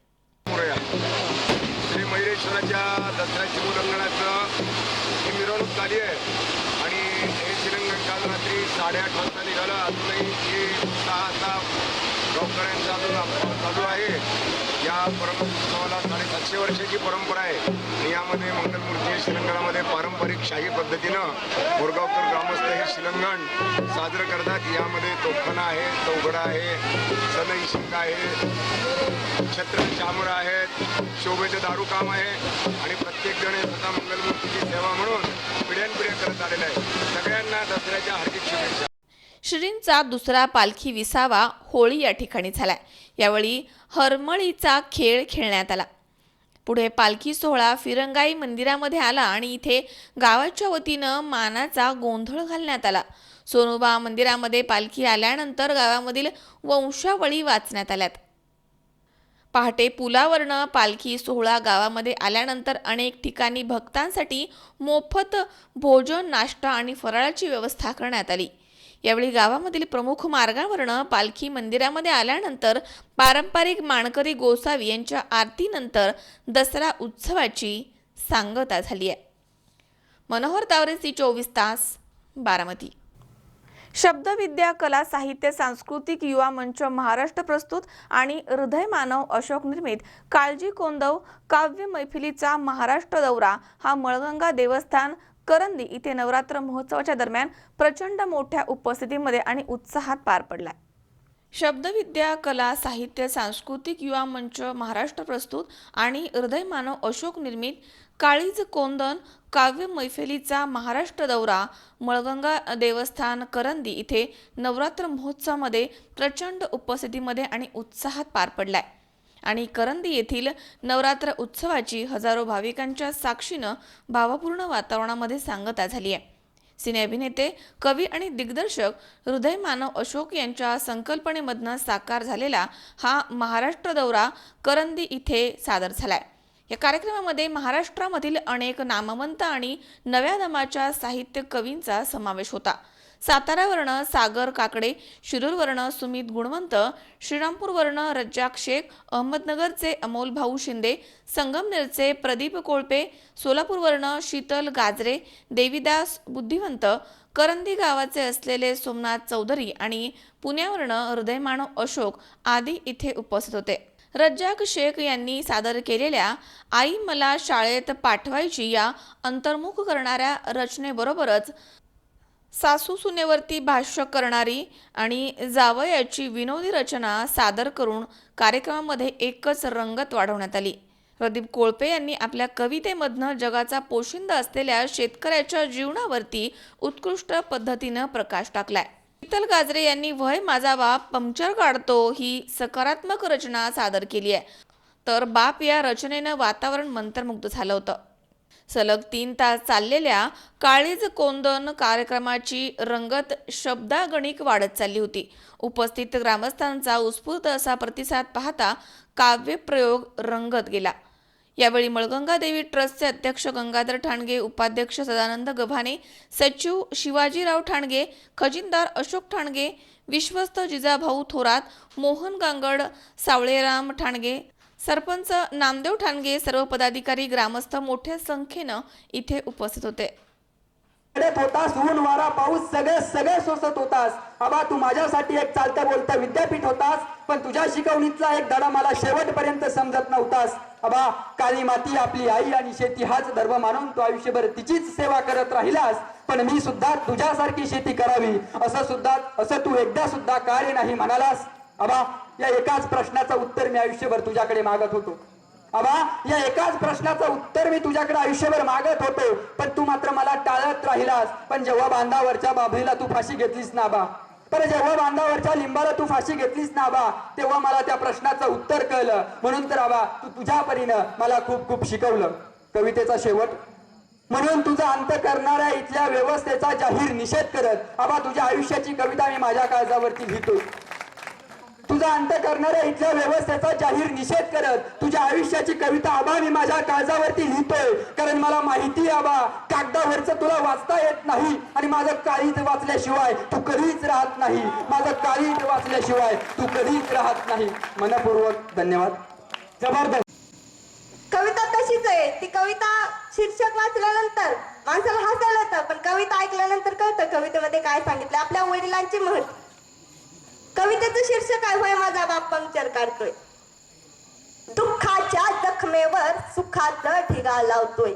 श्री मयुरेश्वराच्या दसऱ्याची उल्लंघनाचं ही मिरवणूक झाली आहे आणि हे श्रीरंगण काल रात्री 8:30 वाजता निघालं. अजूनही हे 6 गावकऱ्यांचा अजून चालू आहे. या उत्सवाला 750 वर्षाची परंपरा आहे आणि यामध्ये मंगलमूर्ती श्रीरंगणामध्ये पारंपरिक शाही पद्धतीनं मोरगावकर ग्रामस्थ हे श्रीरंगण साजरं करतात. यामध्ये तोफखाना आहे, चौघडा आहे, सनई शिंग आहे, छत्र चामर आहेत, शोभेचं दारू काम आहे आणि प्रत्येक जण स्वतः मंगलमूर्तीची सेवा म्हणून पिढ्यानपिढ्या करत आलेला आहे. सगळ्यांना दसऱ्याच्या हार्दिक शुभेच्छा. श्रींचा दुसरा पालखी विसावा होळी या ठिकाणी झालाय. यावेळी हरमळीचा खेळ खेळण्यात आला. पुढे पालखी सोहळा फिरंगाई मंदिरामध्ये आला आणि इथे गावाच्या वतीनं मानाचा गोंधळ घालण्यात आला. सोनोबा मंदिरामध्ये पालखी आल्यानंतर गावामधील वंशावळी वाचण्यात आल्यात. पहाटे पुलावरनं पालखी सोहळा गावामध्ये आल्यानंतर अनेक ठिकाणी भक्तांसाठी मोफत भोजन, नाश्ता आणि फराळाची व्यवस्था करण्यात आली. यावेळी गावामधील प्रमुख मार्गावरनं पालखी मंदिरामध्ये आल्यानंतर पारंपरिक माणकरी गोसावी यांच्या आरतीनंतर दसरा उत्सवाची सांगता झाली आहे. मनोहर तावरे, C24 तास, बारामती. शब्दविद्या, कला, साहित्य, सांस्कृतिक युवा मंच महाराष्ट्र प्रस्तुत आणि हृदय मानव अशोक निर्मित काळजी कोंदव काव्य मैफिलीचा महाराष्ट्र दौरा हा मळगंगा देवस्थान करंदी इथे नवरात्र महोत्सवाच्या दरम्यान प्रचंड मोठ्या उपस्थितीमध्ये आणि उत्साहात पार पडला. शब्दविद्या, कला, साहित्य, सांस्कृतिक युवा मंच महाराष्ट्र प्रस्तुत आणि हृदय मानव अशोक निर्मित काळीज कोंदण काव्य मैफिलीचा महाराष्ट्र दौरा मळगंगा देवस्थान करंदी इथे नवरात्र महोत्सवामध्ये प्रचंड उपस्थितीमध्ये आणि उत्साहात पार पडलाय. आणि करंदी येथील नवरात्र उत्सवाची हजारो भाविकांच्या साक्षीनं भावपूर्ण वातावरणामध्ये सांगता झाली आहे. सिने अभिनेते, कवी आणि दिग्दर्शक हृदय मानव अशोक यांच्या संकल्पनेमधनं साकार झालेला हा महाराष्ट्र दौरा करंदी इथे सादर झालाय. या कार्यक्रमामध्ये महाराष्ट्रामधील अनेक नामवंत आणि नव्या दमाच्या साहित्य कवींचा समावेश होता. साताऱ्यावरनं सागर काकडे, शिरूरवरनं सुमित गुणवंत, श्रीरामपूरवरनं रज्जाक शेख, अहमदनगरचे अमोल भाऊ शिंदे, संगमनेरचे प्रदीप कोळपे, सोलापूरवरनं शीतल गाजरे, देवीदास बुद्धिवंत, करंदी गावाचे असलेले सोमनाथ चौधरी आणि पुण्यावरनं हृदय मानव अशोक आदी इथे उपस्थित होते. रज्जाक शेख यांनी सादर केलेल्या आई मला शाळेत पाठवायची या अंतर्मुख करणाऱ्या रचनेबरोबरच सासू सुनेवरती भाष्य करणारी आणि जावयाची विनोदी रचना सादर करून कार्यक्रमामध्ये एकच रंगत वाढवण्यात आली. प्रदीप कोळपे यांनी आपल्या कवितेमधनं जगाचा पोशिंदा असलेल्या शेतकऱ्याच्या जीवनावरती उत्कृष्ट पद्धतीनं प्रकाश टाकलाय. शीतल गाजरे यांनी वय माझा बाप पंक्चर काढतो ही सकारात्मक रचना सादर केली आहे. तर बाप या रचनेनं वातावरण मंत्रमुग्ध झालं होतं. सलग 3 तास चाललेल्या काळीज कोंदण कार्यक्रमाची रंगत शब्दागणिक वाढत चालली होती. उपस्थित ग्रामस्थांचा उत्स्फूर्त असा प्रतिसाद पाहता काव्यप्रयोग रंगत गेला. यावेळी मळगंगा देवी ट्रस्टचे अध्यक्ष गंगाधर ठाणगे, उपाध्यक्ष सदानंद गव्हाणे, सचिव शिवाजीराव ठाणगे, खजिनदार अशोक ठाणगे, विश्वस्त जिजाभाऊ थोरात, मोहन गांगड, सावळेराम ठाणगे, सरपंच नामदेव ठाणगे, सर्व पदाधिकारी, ग्रामस्थ मोठ्या संख्येनं इथे उपस्थित होते. होतास ऊन वारा पाऊस सगळे सोसत होतास. आबा तू माझ्यासाठी एक चालता बोलता विद्यापीठ होतास, पण तुझ्या शिकवणीतला एक धडा मला शेवटपर्यंत समजत नव्हतास. आबा काली माती आपली आई आणि शेती हाच धर्म मानून तू आयुष्यभर तिचीच सेवा करत राहिलास. पण मी सुद्धा तुझ्यासारखी शेती करावी असं तू एकदा सुद्धा कार्य नाही म्हणालास. आबा या एकाच प्रश्नाचं उत्तर मी आयुष्यभर तुझ्याकडे मागत होतो. आबा या एकाच प्रश्नाचं उत्तर मी तुझ्याकडे आयुष्यभर मागत होतो, पण तू मात्र मला टाळत राहिलास. पण जेव्हा बांधावरच्या बाभळीला तू फाशी घेतलीस ना आबा, पण जेव्हा बांधावरच्या लिंबाला तू फाशी घेतलीस ना आबा, तेव्हा मला त्या प्रश्नाचं उत्तर कळलं. म्हणून तर आबा तू तुझ्या परीनं मला खूप खूप शिकवलं. कवितेचा शेवट म्हणून तुझा अंत करणाऱ्या इथल्या व्यवस्थेचा जाहीर निषेध करत आबा तुझ्या आयुष्याची कविता मी माझ्या काळजावरती लिहितो. तुझा अंत करणाऱ्या इथल्या व्यवस्थेचा जाहीर निषेध करत तुझ्या आयुष्याची कविता आबा मी माझ्या काळजावरती लिहितोय. कारण मला माहिती आबा कागदावरचं तुला वाचता येत नाही आणि माझं काळीज वाचल्याशिवाय तू कधीच राहत नाही. माझं काळीज वाचल्याशिवाय तू कधीच राहत नाही. मनपूर्वक धन्यवाद. जबरदस्त कविता तशीच आहे. ती कविता शीर्षक वाचल्यानंतर माणसाला हसायला येतं, पण कविता ऐकल्यानंतर कळतं कवितेमध्ये काय सांगितलं. आपल्या वडिलांची म्हण. कवितेचं शीर्षक काय होय माझा बाप पंक्चर काढतोय. दुःखाच्या जखमेवर सुखाचं ठिगा लावतोय.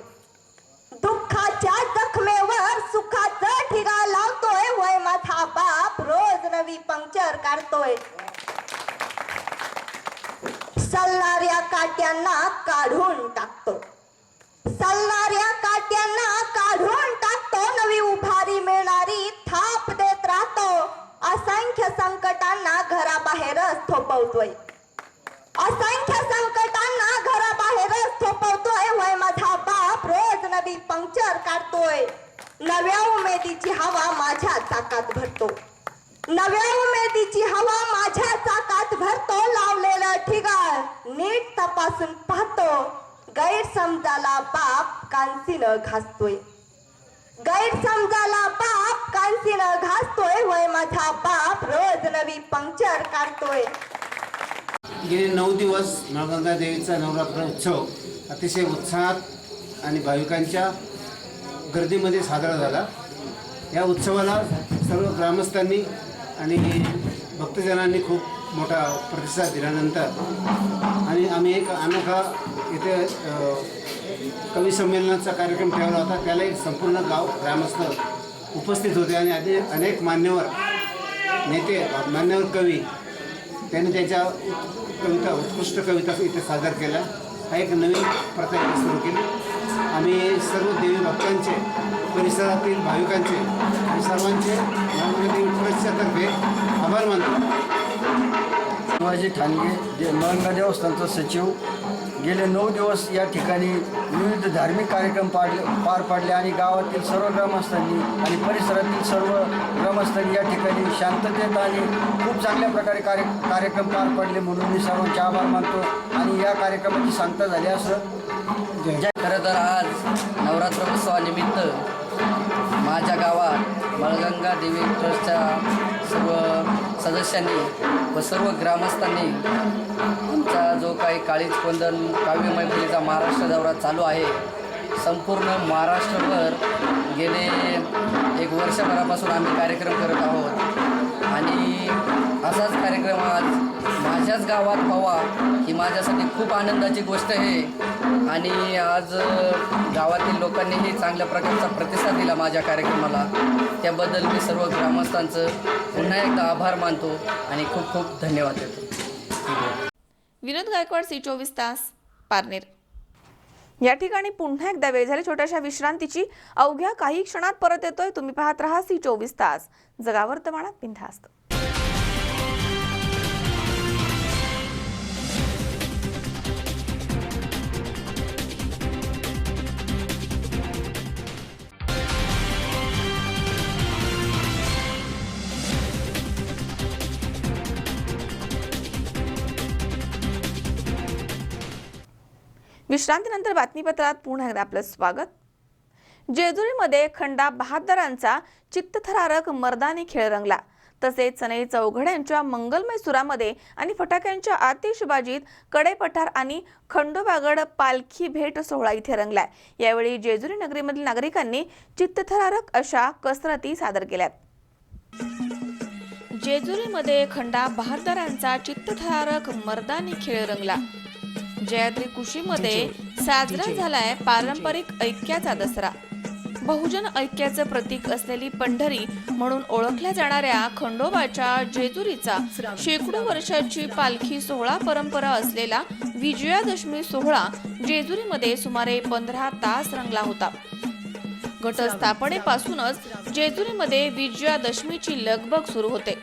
दुःखाच्या जखमेवर सुखाचं ठिगा लावतोय. होय माझा बाप रोज नवी पंक्चर काढतोय. सल्लाऱ्या काट्यांना काढून टाकतो. सल्लाऱ्या काट्यांना काढून टाकतो. नवी उभारी मिळणारी थाप देत राहतो. असंख्य संकटांना घराबाहेरच थोपवतोय. असंख्य संकटांना घराबाहेरच थोपवतोय. होय माझा बाप रोज नवी पंक्चर काढतोय. नव्या उमेदीची हवा माझ्या चाकात भरतो. नव्या उमेदीची हवा माझ्या चाकात भरतो. लावलेलं ठिगाळ नीट तपासून पाहतो. गैरसमजाला बाप कांसीनं घासतोय. गैरसमजाला बाप कांसीनं घासतोय होय माझा बाप रोज नवी पंक्चर काढतोय. गेले 9 दिवस नळगंगा देवीचा नवरात्र उत्सव अतिशय उत्साहात आणि भाविकांच्या गर्दीमध्ये साजरा झाला. या उत्सवाला सर्व ग्रामस्थांनी आणि भक्तजनांनी खूप मोठा प्रतिसाद दिल्यानंतर आणि आम्ही एक अनोखा इथे कवी संमेलनाचा कार्यक्रम ठेवला होता. त्याला एक संपूर्ण गाव ग्रामस्थ उपस्थित होते आणि अनेक मान्यवर नेते मान्यवर कवी त्यांनी त्यांच्या कविता उत्कृष्ट कविता इथे सादर केल्या. हा एक नवीन प्रथा इथे सुरू केली. आम्ही सर्व देवी भक्तांचे परिसरातील भाविकांचे आणि सर्वांचे देवी ट्रस्टच्यातर्फे आभार मानतो. शिवाजी ठाणगे नळगंगा देवस्थानचा सचिव गेले 9 दिवस या ठिकाणी विविध धार्मिक कार्यक्रम पार पाडले आणि गावातील सर्व ग्रामस्थांनी आणि परिसरातील सर्व ग्रामस्थांनी या ठिकाणी शांततेत आणि खूप चांगल्या प्रकारे कार्यक्रम पार पाडले म्हणून मी सर्वांचे आभार मानतो आणि या कार्यक्रमाची सांगता झाली असं. खरं तर आज नवरात्रोत्सवानिमित्त माझ्या गावात नळगंगा देवी ट्रस्टच्या सर्व सदस्यांनी व सर्व ग्रामस्थांनी आमचा जो काही काळी स्पंदन काव्य मैफिलीचा महाराष्ट्र दौरा चालू आहे. संपूर्ण महाराष्ट्रभर गेले 1 वर्षभरापासून आम्ही कार्यक्रम करत आहोत आणि असाच कार्यक्रम आज माझ्याच गावात व्हावा ही माझ्यासाठी खूप आनंदाची गोष्ट आहे. आणि आज गावातील लोकांनीही चांगल्या प्रकारचा प्रतिसाद दिला माझ्या कार्यक्रमाला. त्याबद्दल मी सर्व ग्रामस्थांचं पुन्हा एकदा आभार मानतो आणि खूप खूप धन्यवाद देतो. विनोद गायकवाड, C24 तास, पारनेर. या ठिकाणी पुन्हा एकदा वेळ झाली छोट्याशा विश्रांतीची. अवघ्या काही क्षणात परत येतोय. तुम्ही पाहत राहा C24 तास, जगा वर्तमानात बिनधास्त. विश्रांतीनंतर बातमीपत्रात पुन्हा एकदा आपलं स्वागत. जेजुरीमध्ये खंडा बहादरांचा चित्तथरारक मर्दानी खेळ रंगला. तसेच सनई चौघड्यांच्या मंगलमय सुरामध्ये आणि फटाक्यांच्या आतिषबाजीत कडेपठार आणि खंडोबागड पालखी भेट सोहळा इथे रंगलाय. यावेळी जेजुरी नगरीमधील नागरिकांनी चित्तथरारक अशा कसरती सादर केल्यात. जेजुरीमध्ये खंडा बहादरांचा चित्तथरारक मर्दानी खेळ रंगला. जयाद्री कुशीमध्ये साजरा झालाय पारंपरिक ऐक्याचा दसरा. बहुजन ऐक्याचं प्रतीक असलेली पंढरी म्हणून ओळखल्या जाणाऱ्या खंडोबाच्या जेजुरीचा शेकडो वर्षाची पालखी सोहळा परंपरा असलेला विजयादशमी सोहळा जेजुरीमध्ये सुमारे 15 तास रंगला होता. घटस्थापनेपासूनच जेजुरीमध्ये विजयादशमीची लगबग सुरू होते.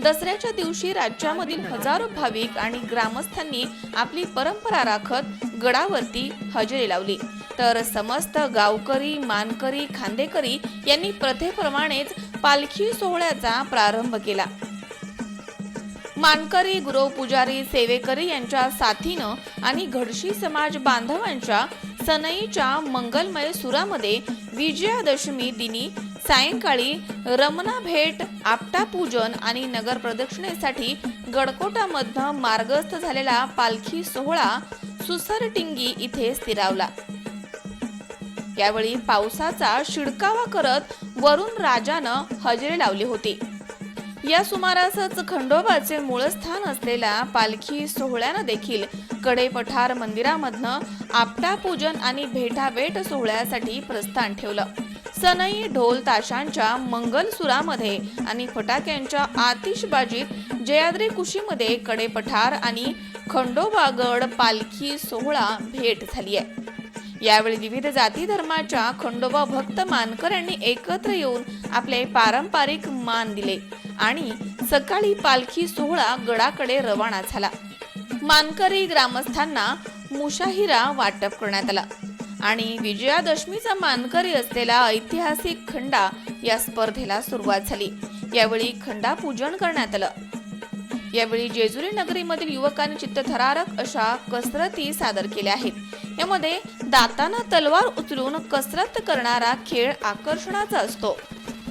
दसऱ्याच्या दिवशी राज्यामधील हजारो भाविक आणि ग्रामस्थांनी आपली परंपरा राखत गडावरती हजेरी लावली. तर समस्त गावकरी, मानकरी, खांदेकरी यांनी प्रथेप्रमाणेच पालखी सोहळ्याचा प्रारंभ केला. मानकरी, गुरव, पुजारी, सेवेकरी यांच्या साथीनं आणि घडशी समाज बांधवांच्या सनईच्या मंगलमय सुरामध्ये विजयादशमी दिनी सायंकाळी रमना भेट, आपटा पूजन आणि नगर प्रदक्षिणेसाठी गडकोटामधनं मार्गस्थ झालेला पालखी सोहळा सुसरटिंगी इथे स्थिरावला. यावेळी पावसाचा शिडकावा करत वरुण राजानं हजेरी लावली होती. या सुमारासच खंडोबाचे मूळस्थान असलेल्या पालखी सोहळ्यानं देखील कडेपठार मंदिरामधनं आपटा पूजन आणि भेटाभेट सोहळ्यासाठी प्रस्थान ठेवलं. सनई ढोल ताशांच्या मंगलसुरामध्ये आणि फटाक्यांच्या आतिषबाजीत जयाद्री कुशीमध्ये कडेपठार आणि खंडोबागड पालखी सोहळा भेट झाली आहे. यावेळी विविध जाती धर्माच्या खंडोबा भक्त मानकऱ्यांनी एकत्र येऊन आपले पारंपरिक मान दिले आणि सकाळी पालखी सोहळा गडाकडे रवाना झाला. मानकरी ग्रामस्थांना मुशाहिरा वाटप करण्यात आला आणि विजयादशमीचा मानकरी असलेला ऐतिहासिक खंडा या स्पर्धेला सुरुवात झाली. यावेळी खंडा पूजन करण्यात आलं. यावेळी जेजुरी नगरीमधील युवकांनी चित्तथरारक अशा कसरती सादर केल्या आहेत। यामध्ये दाताना तलवार उचलून कसरत करणारा खेळ आकर्षणाचा असतो।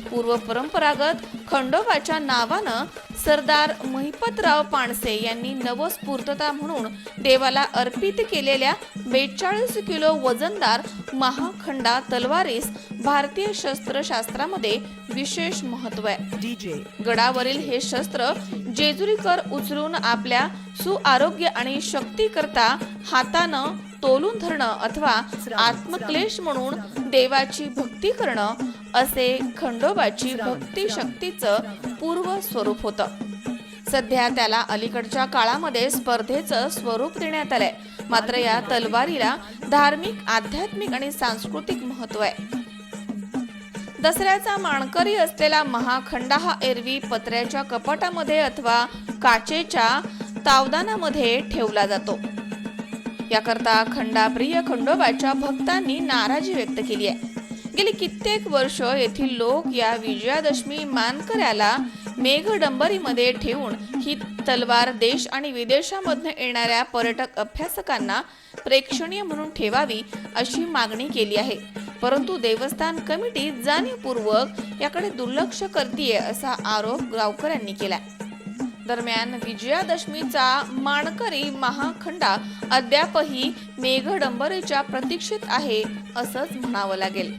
पूर्व परंपरागत खंडोबाच्या नावानं सरदार महिपतराव पानसे यांनी नवस्फूर्तता म्हणून देवाला अर्पित केलेल्या 42 किलो वजनदार महाखंडा तलवारीस भारतीय शस्त्रशास्त्रामध्ये विशेष महत्त्व आहे। गडावरील हे शस्त्र जेजुरीकर उचलून आपल्या सुआरोग्य आणि शक्ती करता हातानं तोलून धरणं अथवा आत्मक्लेश म्हणून देवाची भक्ती करणं असे खंडोबाची भक्ती शक्तीचं पूर्व स्वरूप होतं। सध्या त्याला अलीकडच्या काळामध्ये स्पर्धेचं स्वरूप देण्यात आलंय। मात्र या तलवारीला धार्मिक, आध्यात्मिक आणि सांस्कृतिक महत्त्व आहे। दसऱ्याचा मानकरी असलेला महाखंडा हा एरवी पत्र्याच्या कपाटामध्ये अथवा काचेच्या तावदानामध्ये ठेवला जातो। याकरता खंडाप्रिय खंडोबाच्या भक्तांनी नाराजी व्यक्त केली आहे। गेली कित्येक वर्ष येथील लोक या विजयादशमी मानकऱ्याला मेघडंबरीमध्ये ठेवून ही तलवार देश आणि विदेशामधून येणाऱ्या पर्यटक अभ्यासकांना प्रेक्षणीय म्हणून ठेवावी अशी मागणी केली आहे। परंतु देवस्थान कमिटी जाणीवपूर्वक याकडे दुर्लक्ष करतीये असा आरोप गावकऱ्यांनी केलाय। दरम्यान विजयादशमीचा मानकरी महाखंडा अद्यापही मेघडंबरीच्या प्रतीक्षेत आहे असंच म्हणावं लागेल।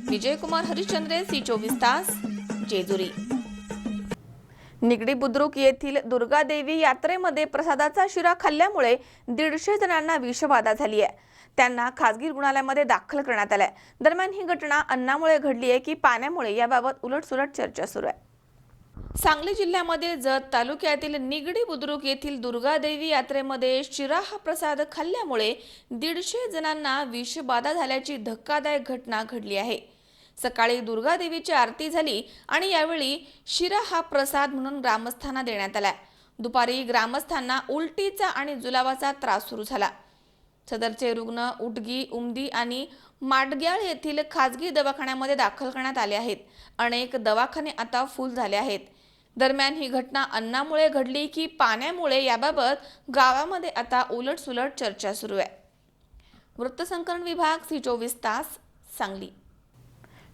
विजयकुमार हरिश्चंद्रे, सी24 तास, जेजुरी। निगडी बुद्रुक येथील दुर्गादेवी यात्रेमध्ये प्रसादाचा शिरा खाल्ल्यामुळे 150 जणांना विषबाधा झाली आहे। त्यांना खासगी रुग्णालयामध्ये दाखल करण्यात आलंय। दरम्यान ही घटना अन्नामुळे घडली आहे की पाण्यामुळे याबाबत उलटसुलट चर्चा सुरू आहे। सांगली जिल्ह्यामधील जत तालुक्यातील निगडी बुद्रुक येथील दुर्गादेवी यात्रेमध्ये शिरा हा प्रसाद खाल्ल्यामुळे 150 जणांना विषबाधा झाल्याची धक्कादायक घटना घडली आहे। सकाळी दुर्गादेवीची आरती झाली आणि यावेळी शिरा हा प्रसाद म्हणून ग्रामस्थांना देण्यात आला। दुपारी ग्रामस्थांना उलटीचा आणि जुलाबाचा त्रास सुरू झाला। सदरचे रुग्ण उटगी, उमदी आणि माडग्याळ येथील खासगी दवाखान्यामध्ये दाखल करण्यात आले आहेत। अनेक दवाखाने आता फुल झाले आहेत। दरम्यान ही घटना अन्नामुळे घडली की पाण्यामुळे याबाबत गावामध्ये आता उलटसुलट चर्चा सुरू आहे। वृत्तसंकलन विभाग, सी24 तास, सांगली।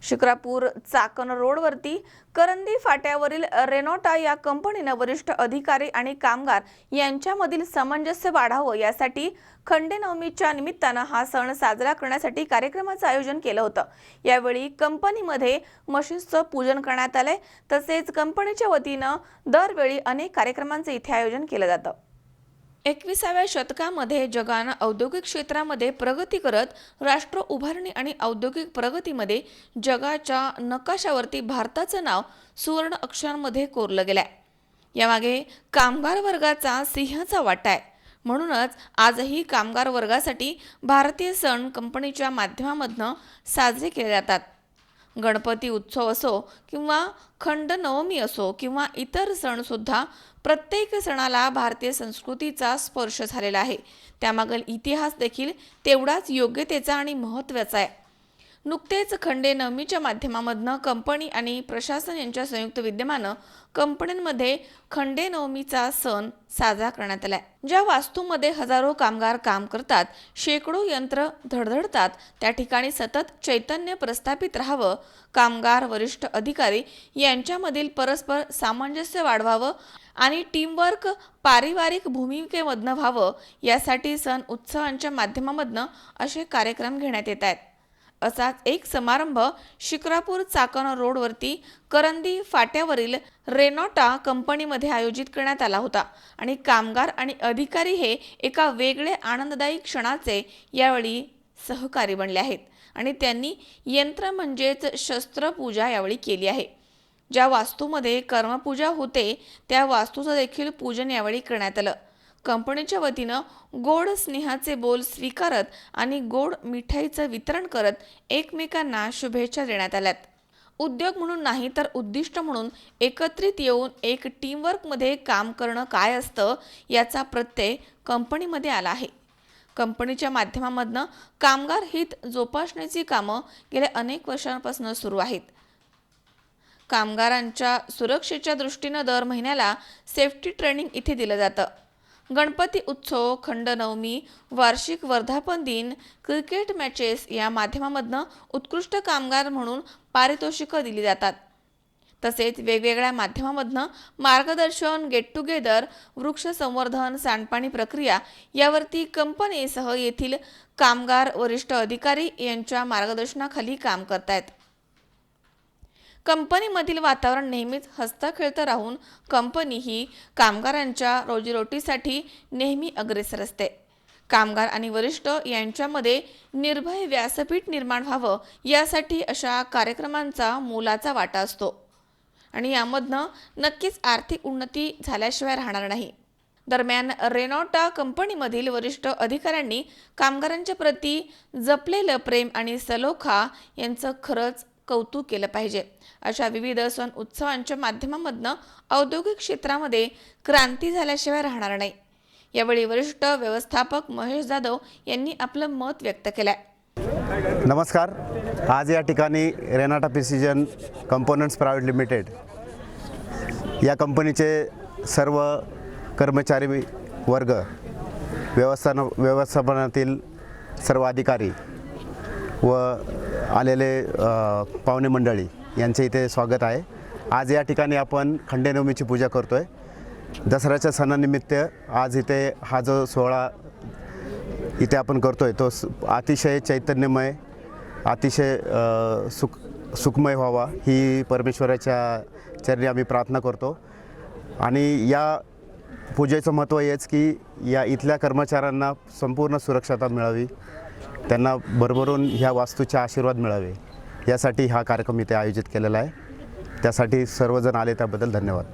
शिक्रापूर चाकण रोडवरती करंदी फाट्यावरील रेनॉटा या कंपनीनं वरिष्ठ अधिकारी आणि कामगार यांच्यामधील सामंजस्य वाढावं यासाठी खंडेनवमीच्या निमित्तानं हा सण साजरा करण्यासाठी कार्यक्रमाचं आयोजन केलं होतं। यावेळी कंपनीमध्ये मशीन्सचं पूजन करण्यात आलंय। तसेच कंपनीच्या वतीनं दरवेळी अनेक कार्यक्रमांचं इथे आयोजन केलं जातं। 21व्या शतकामध्ये जगानं औद्योगिक क्षेत्रामध्ये प्रगती करत राष्ट्र उभारणी आणि औद्योगिक प्रगतीमध्ये जगाच्या नकाशावरती भारताचं नाव सुवर्ण अक्षरांमध्ये कोरलं गेलंय। यामागे कामगार वर्गाचा सिंहाचा वाटा आहे। म्हणूनच आजही कामगार वर्गासाठी भारतीय सण कंपनीच्या माध्यमामधून साजरे केले जातात। गणपती उत्सव असो किंवा खंडनवमी असो किंवा इतर सण सुद्धा प्रत्येक सणाला भारतीय संस्कृतीचा स्पर्श झालेला आहे। त्यामागील इतिहास देखील तेवढाच योग्यतेचा आणि महत्त्वाचा आहे। नुकतेच खंडेनवमीच्या माध्यमामधून कंपनी आणि प्रशासन यांच्या संयुक्त विद्यमानं कंपन्यांमध्ये खंडेनवमीचा सण साजरा करण्यात आलाय। ज्या वास्तूमध्ये हजारो कामगार काम करतात, शेकडो यंत्र धडधडतात, त्या ठिकाणी सतत चैतन्य प्रस्थापित राहावं, कामगार वरिष्ठ अधिकारी यांच्यामधील परस्पर सामंजस्य वाढवावं आणि टीमवर्क पारिवारिक भूमिकेमधनं व्हावं यासाठी सण उत्सवांच्या माध्यमामधनं असे कार्यक्रम घेण्यात येत आहेत। असाच एक समारंभ शिक्रापूर चाकण रोडवरती करंदी फाट्यावरील रेनॉटा कंपनीमध्ये आयोजित करण्यात आला होता आणि कामगार आणि अधिकारी हे एका वेगळे आनंददायी क्षणाचे यावेळी सहकारी बनले आहेत आणि त्यांनी यंत्र म्हणजेच शस्त्रपूजा यावेळी केली आहे। ज्या वास्तूमध्ये कर्मपूजा होते त्या वास्तूचं देखील पूजन यावेळी करण्यात आलं। कंपनीच्या वतीनं गोड स्नेहाचे बोल स्वीकारत आणि गोड मिठाईचं वितरण करत एकमेकांना शुभेच्छा देण्यात आल्यात। उद्योग म्हणून नाही तर उद्दिष्ट म्हणून एकत्रित येऊन एक टीमवर्कमध्ये काम करणं काय असतं याचा प्रत्यय कंपनीमध्ये आला आहे। कंपनीच्या माध्यमामधनं कामगार हित जोपासण्याची कामं गेल्या अनेक वर्षांपासून सुरू आहेत। कामगारांच्या सुरक्षेच्या दृष्टीनं दर महिन्याला सेफ्टी ट्रेनिंग इथे दिलं जातं. गणपती उत्सव, खंडनवमी, वार्षिक वर्धापन दिन, क्रिकेट मॅचेस या माध्यमामधनं उत्कृष्ट कामगार म्हणून पारितोषिकं दिली जातात. तसेच वेगवेगळ्या माध्यमामधनं मार्गदर्शन, गेट टुगेदर, वृक्ष संवर्धन, सांडपाणी प्रक्रिया यावरती कंपनीसह येथील कामगार वरिष्ठ अधिकारी यांच्या मार्गदर्शनाखाली काम करतायत. कंपनीमधील वातावरण नेहमीच हसतं-खेळतं राहून कंपनी ही कामगारांच्या रोजीरोटीसाठी नेहमी अग्रेसर असते. कामगार आणि वरिष्ठ यांच्यामध्ये निर्भय व्यासपीठ निर्माण व्हावं यासाठी अशा कार्यक्रमांचा मोलाचा वाटा असतो आणि यामधनं नक्कीच आर्थिक उन्नती झाल्याशिवाय राहणार नाही. दरम्यान रेनॉल्टा कंपनीमधील वरिष्ठ अधिकाऱ्यांनी कामगारांच्या प्रती जपलेलं प्रेम आणि सलोखा यांचं खरंच कौतुक केलं पाहिजे. अशा विविध सण उत्सवांच्या माध्यमामधनं औद्योगिक क्षेत्रामध्ये क्रांती झाल्याशिवाय राहणार नाही. यावेळी वरिष्ठ व्यवस्थापक महेश जाधव यांनी आपलं मत व्यक्त केलंय. नमस्कार. आज या ठिकाणी Renata precision components private limited या कंपनीचे सर्व कर्मचारी वर्ग, व्यवस्थापनातील सर्व अधिकारी व आलेले पाहुणे मंडळी यांचे इथे स्वागत आहे. आज या ठिकाणी आपण खंडेनवमीची पूजा करतो आहे. दसऱ्याच्या सणानिमित्त आज इथे हा जो सोहळा इथे आपण करतो आहे तो अतिशय चैतन्यमय, अतिशय सुखमय व्हावा ही परमेश्वराच्या चरणी आम्ही प्रार्थना करतो. आणि या पूजेचं महत्त्व हेच की या इथल्या कर्मचाऱ्यांना संपूर्ण सुरक्षता मिळावी, त्यांना भरभरून ह्या वास्तूचे आशीर्वाद मिळावे यासाठी हा कार्यक्रम इथे आयोजित केलेला आहे. त्यासाठी सर्वजण आले त्याबद्दल धन्यवाद.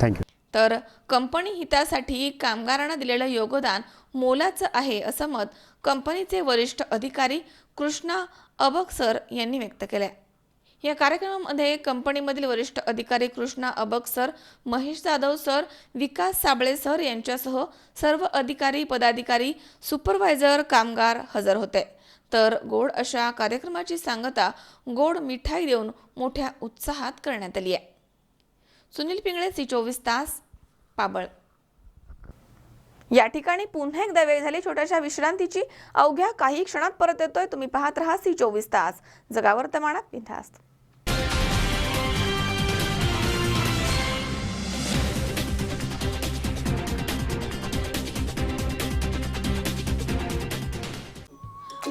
थँक्यू. तर कंपनी हितासाठी कामगारांना दिलेलं योगदान मोलाचं आहे असं मत कंपनीचे वरिष्ठ अधिकारी कृष्णा अबक सर यांनी व्यक्त केलंय. या कार्यक्रमामध्ये कंपनीमधील वरिष्ठ अधिकारी कृष्णा अबक सर, महेश जाधव सर, विकास साबळे सर यांच्यासह सर्व अधिकारी, पदाधिकारी, सुपरवायझर, कामगार हजर होते. तर गोड अशा कार्यक्रमाची सांगता गोड मिठाई देऊन मोठ्या उत्साहात करण्यात आली आहे. सुनील पिंगळे, सी24 तास, पाबळ. या ठिकाणी पुन्हा एकदा वेळ झाली छोट्याशा विश्रांतीची. अवघ्या काही क्षणात परत येतोय. तुम्ही पाहत राहा सी24 तास, जगा वर्तमानात बिनधास्त.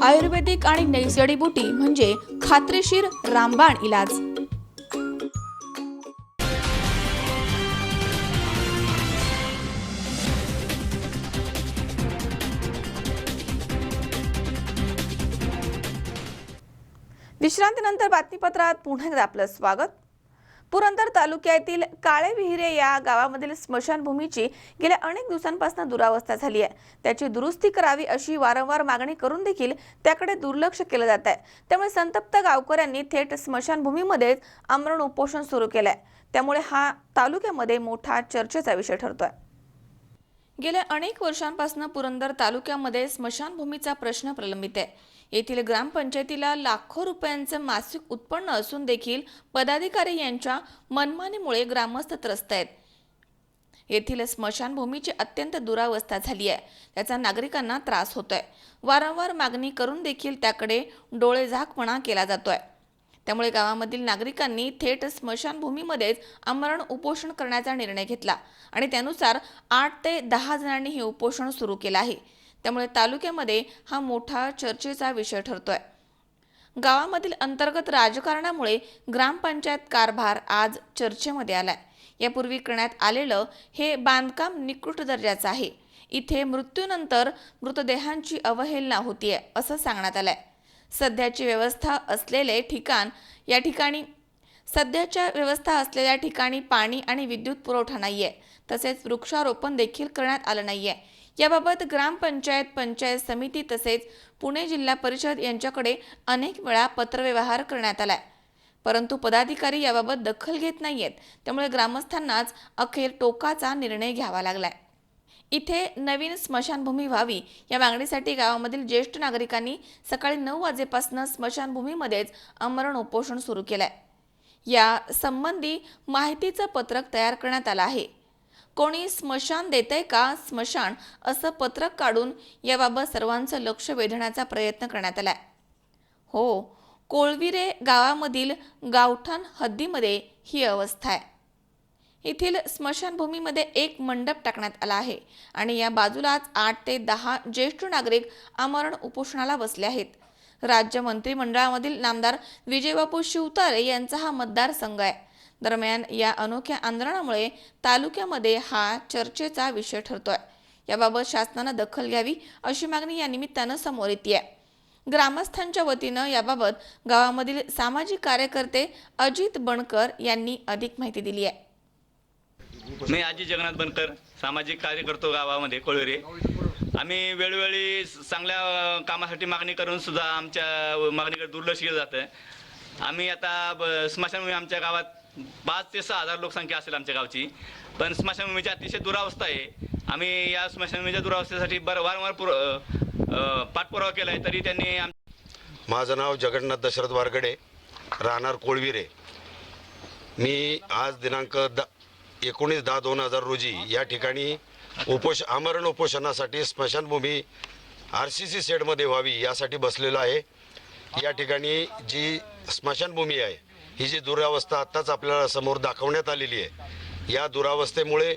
आयुर्वेदिक आणि नैसर्गिक म्हणजे खात्रीशीर रामबाण इलाज. विश्रांतीनंतर बातमीपत्रात पुन्हा एकदा आपलं स्वागत. पुरंदर तालुक्यातील काळे विहिरे या गावामधील स्मशानभूमीची गेल्या अनेक दिवसांपासून दुरावस्था झाली आहे. त्याची दुरुस्ती करावी अशी वारंवार मागणी करून देखील त्याकडे दुर्लक्ष केलं जात आहे. त्यामुळे संतप्त गावकऱ्यांनी थेट स्मशानभूमीमध्येच आमरण उपोषण सुरू केलंय. त्यामुळे हा तालुक्यामध्ये मोठा चर्चेचा विषय ठरतोय. गेल्या अनेक वर्षांपासून पुरंदर तालुक्यामध्ये स्मशानभूमीचा प्रश्न प्रलंबित आहे. येथील ग्रामपंचायतीला लाखो रुपयांचं मासिक उत्पन्न असून देखील पदाधिकारी यांच्या मनमानीमुळे ग्रामस्थ त्रस्त आहेत. येथील स्मशानभूमीची अत्यंत दुरावस्था झाली आहे. त्याचा नागरिकांना त्रास होतोय. वारंवार मागणी करून देखील त्याकडे डोळेझाकपणा केला जातोय. त्यामुळे गावामधील नागरिकांनी थेट स्मशानभूमीमध्येच आमरण उपोषण करण्याचा निर्णय घेतला आणि त्यानुसार 8 ते 10 जणांनी हे उपोषण सुरू केलं आहे. त्यामुळे तालुक्यामध्ये हा मोठा चर्चेचा विषय ठरतोय. गावामधील अंतर्गत राजकारणामुळे ग्रामपंचायत कारभार आज चर्चेमध्ये आलाय. यापूर्वी करण्यात आलेलं हे बांधकाम निकृष्ट दर्जाचं आहे. इथे मृत्यूनंतर मृतदेहांची अवहेलना होतीये असं सांगण्यात आलंय. सध्याची व्यवस्था असलेल्या ठिकाणी पाणी आणि विद्युत पुरवठा नाहीये. तसेच वृक्षारोपण देखील करण्यात आलं नाहीये. याबाबत ग्रामपंचायत, पंचायत समिती तसेच पुणे जिल्हा परिषद यांच्याकडे अनेक वेळा पत्रव्यवहार करण्यात आलाय. परंतु पदाधिकारी याबाबत दखल घेत नाहीयेत. त्यामुळे ग्रामस्थांनाच अखेर टोकाचा निर्णय घ्यावा लागलाय. इथे नवीन स्मशानभूमी व्हावी या मागणीसाठी गावामधील ज्येष्ठ नागरिकांनी सकाळी 9 वाजेपासून स्मशानभूमीमध्येच आमरण उपोषण सुरू केलंय. या संबंधी माहितीचं पत्रक तयार करण्यात आलं आहे. कोणी स्मशान देतंय का स्मशान असं पत्रक काढून याबाबत सर्वांचं लक्ष वेधण्याचा प्रयत्न करण्यात आलाय. हो, कोळविरे गावामधील गावठाण हद्दीमध्ये ही अवस्था आहे. येथील स्मशानभूमीमध्ये एक मंडप टाकण्यात आला आहे आणि या बाजूलाच 8 ते 10 ज्येष्ठ नागरिक आमरण उपोषणाला बसले आहेत. राज्य मंत्रिमंडळामधील नामदार विजयबापू शिवतारे यांचा हा मतदारसंघ आहे. दरम्यान या अनोख्या आंदोलनामुळे तालुक्यामध्ये हा चर्चेचा विषय ठरतोय. याबाबत शासनानं दखल घ्यावी अशी मागणी या निमित्तानं समोर येते. ग्रामस्थांच्या वतीनं याबाबत गावामधील सामाजिक कार्यकर्ते अजित बनकर यांनी अधिक माहिती दिली आहे. मी अजित जगन्नाथ बनकर, सामाजिक कार्य करतो गावामध्ये कोळवेरे. आम्ही वेळोवेळी चांगल्या कामासाठी मागणी करून सुद्धा आमच्या मागणीकडे दुर्लक्ष केलं जातं. आम्ही आता स्मशानभूमी आमच्या गावात 5 ते 6 हजार लोकसंख्या असेल आमच्या गावची, पण स्मशानभूमीची अतिशय दुरावस्था आहे. आम्ही या स्मशानभूमीच्या दुरावस्थेसाठी वारंवार पाठपुरावा केला आहे, तरी त्यांनी. माझं नाव जगन्नाथ दशरथ वारगडे, राहणार कोळविरे. मी आज दिनांक 19/10/2000 रोजी या ठिकाणी आमरण उपोषणासाठी स्मशानभूमी RCC शेडमध्ये व्हावी यासाठी बसलेलो आहे. या ठिकाणी जी स्मशानभूमी आहे ही जी दुरावस्था आत्ताच आपल्याला समोर दाखवण्यात आलेली आहे, या दुरावस्थेमुळे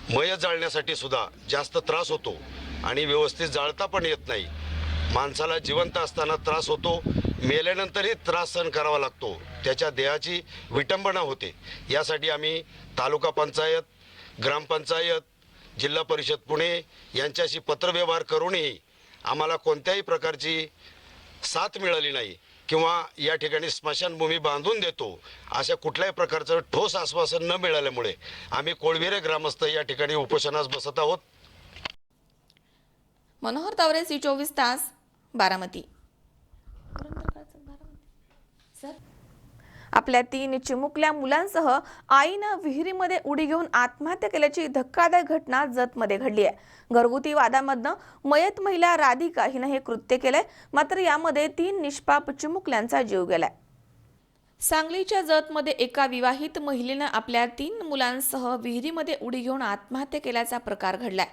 मय जाळण्यासाठी सुद्धा जास्त त्रास होतो आणि व्यवस्थित जाळता पण येत नाही. माणसाला जिवंत असताना त्रास होतो, मेल्यानंतरही त्रास सहन करावा लागतो, त्याच्या देहाची विटंबना होते. यासाठी आम्ही तालुका पंचायत, ग्रामपंचायत, जिल्हा परिषद पुणे यांच्याशी पत्रव्यवहार करूनही आम्हाला कोणत्याही प्रकारची साथ मिळाली नाही किंवा या ठिकाणी स्मशानभूमी बांधून देतो अशा कुठल्याही प्रकारचं ठोस आश्वासन न मिळाल्यामुळे आम्ही कोळविरे ग्रामस्थ या ठिकाणी उपोषणास बसत आहोत. मनोहर तावरे, C24 तास, बारामती. आपल्या 3 चिमुकल्या मुलांसह आईनं विहिरीमध्ये उडी घेऊन आत्महत्या केल्याची धक्कादायक घटना जतमध्ये घडली आहे. घरगुती वादामधनं मयत महिला राधिका हिनं हे कृत्य केलंय, मात्र यामध्ये 3 निष्पाप चिमुकल्यांचा जीव गेलाय. सांगलीच्या जतमध्ये एका विवाहित महिलेनं आपल्या 3 मुलांसह विहिरीमध्ये उडी घेऊन आत्महत्या केल्याचा प्रकार घडलाय.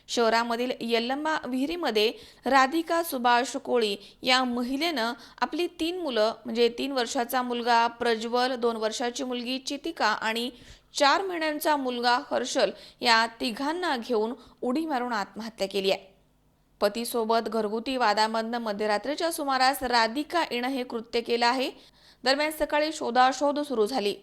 शहरामधील यल्लम्मा विहिरीमध्ये राधिका सुभाष कोळी या महिलेनं आपली 3 मुलं म्हणजे 3 वर्षाचा मुलगा प्रज्वल, 2 वर्षाची मुलगी चितिका आणि 4 महिन्यांचा मुलगा हर्षल या तिघांना घेऊन उडी मारून आत्महत्या केली आहे. पतीसोबत घरगुती वादामधनं मध्यरात्रीच्या सुमारास राधिका हिनं हे कृत्य केलं आहे. दरम्यान सकाळी शोधाशोध सुरू झाली.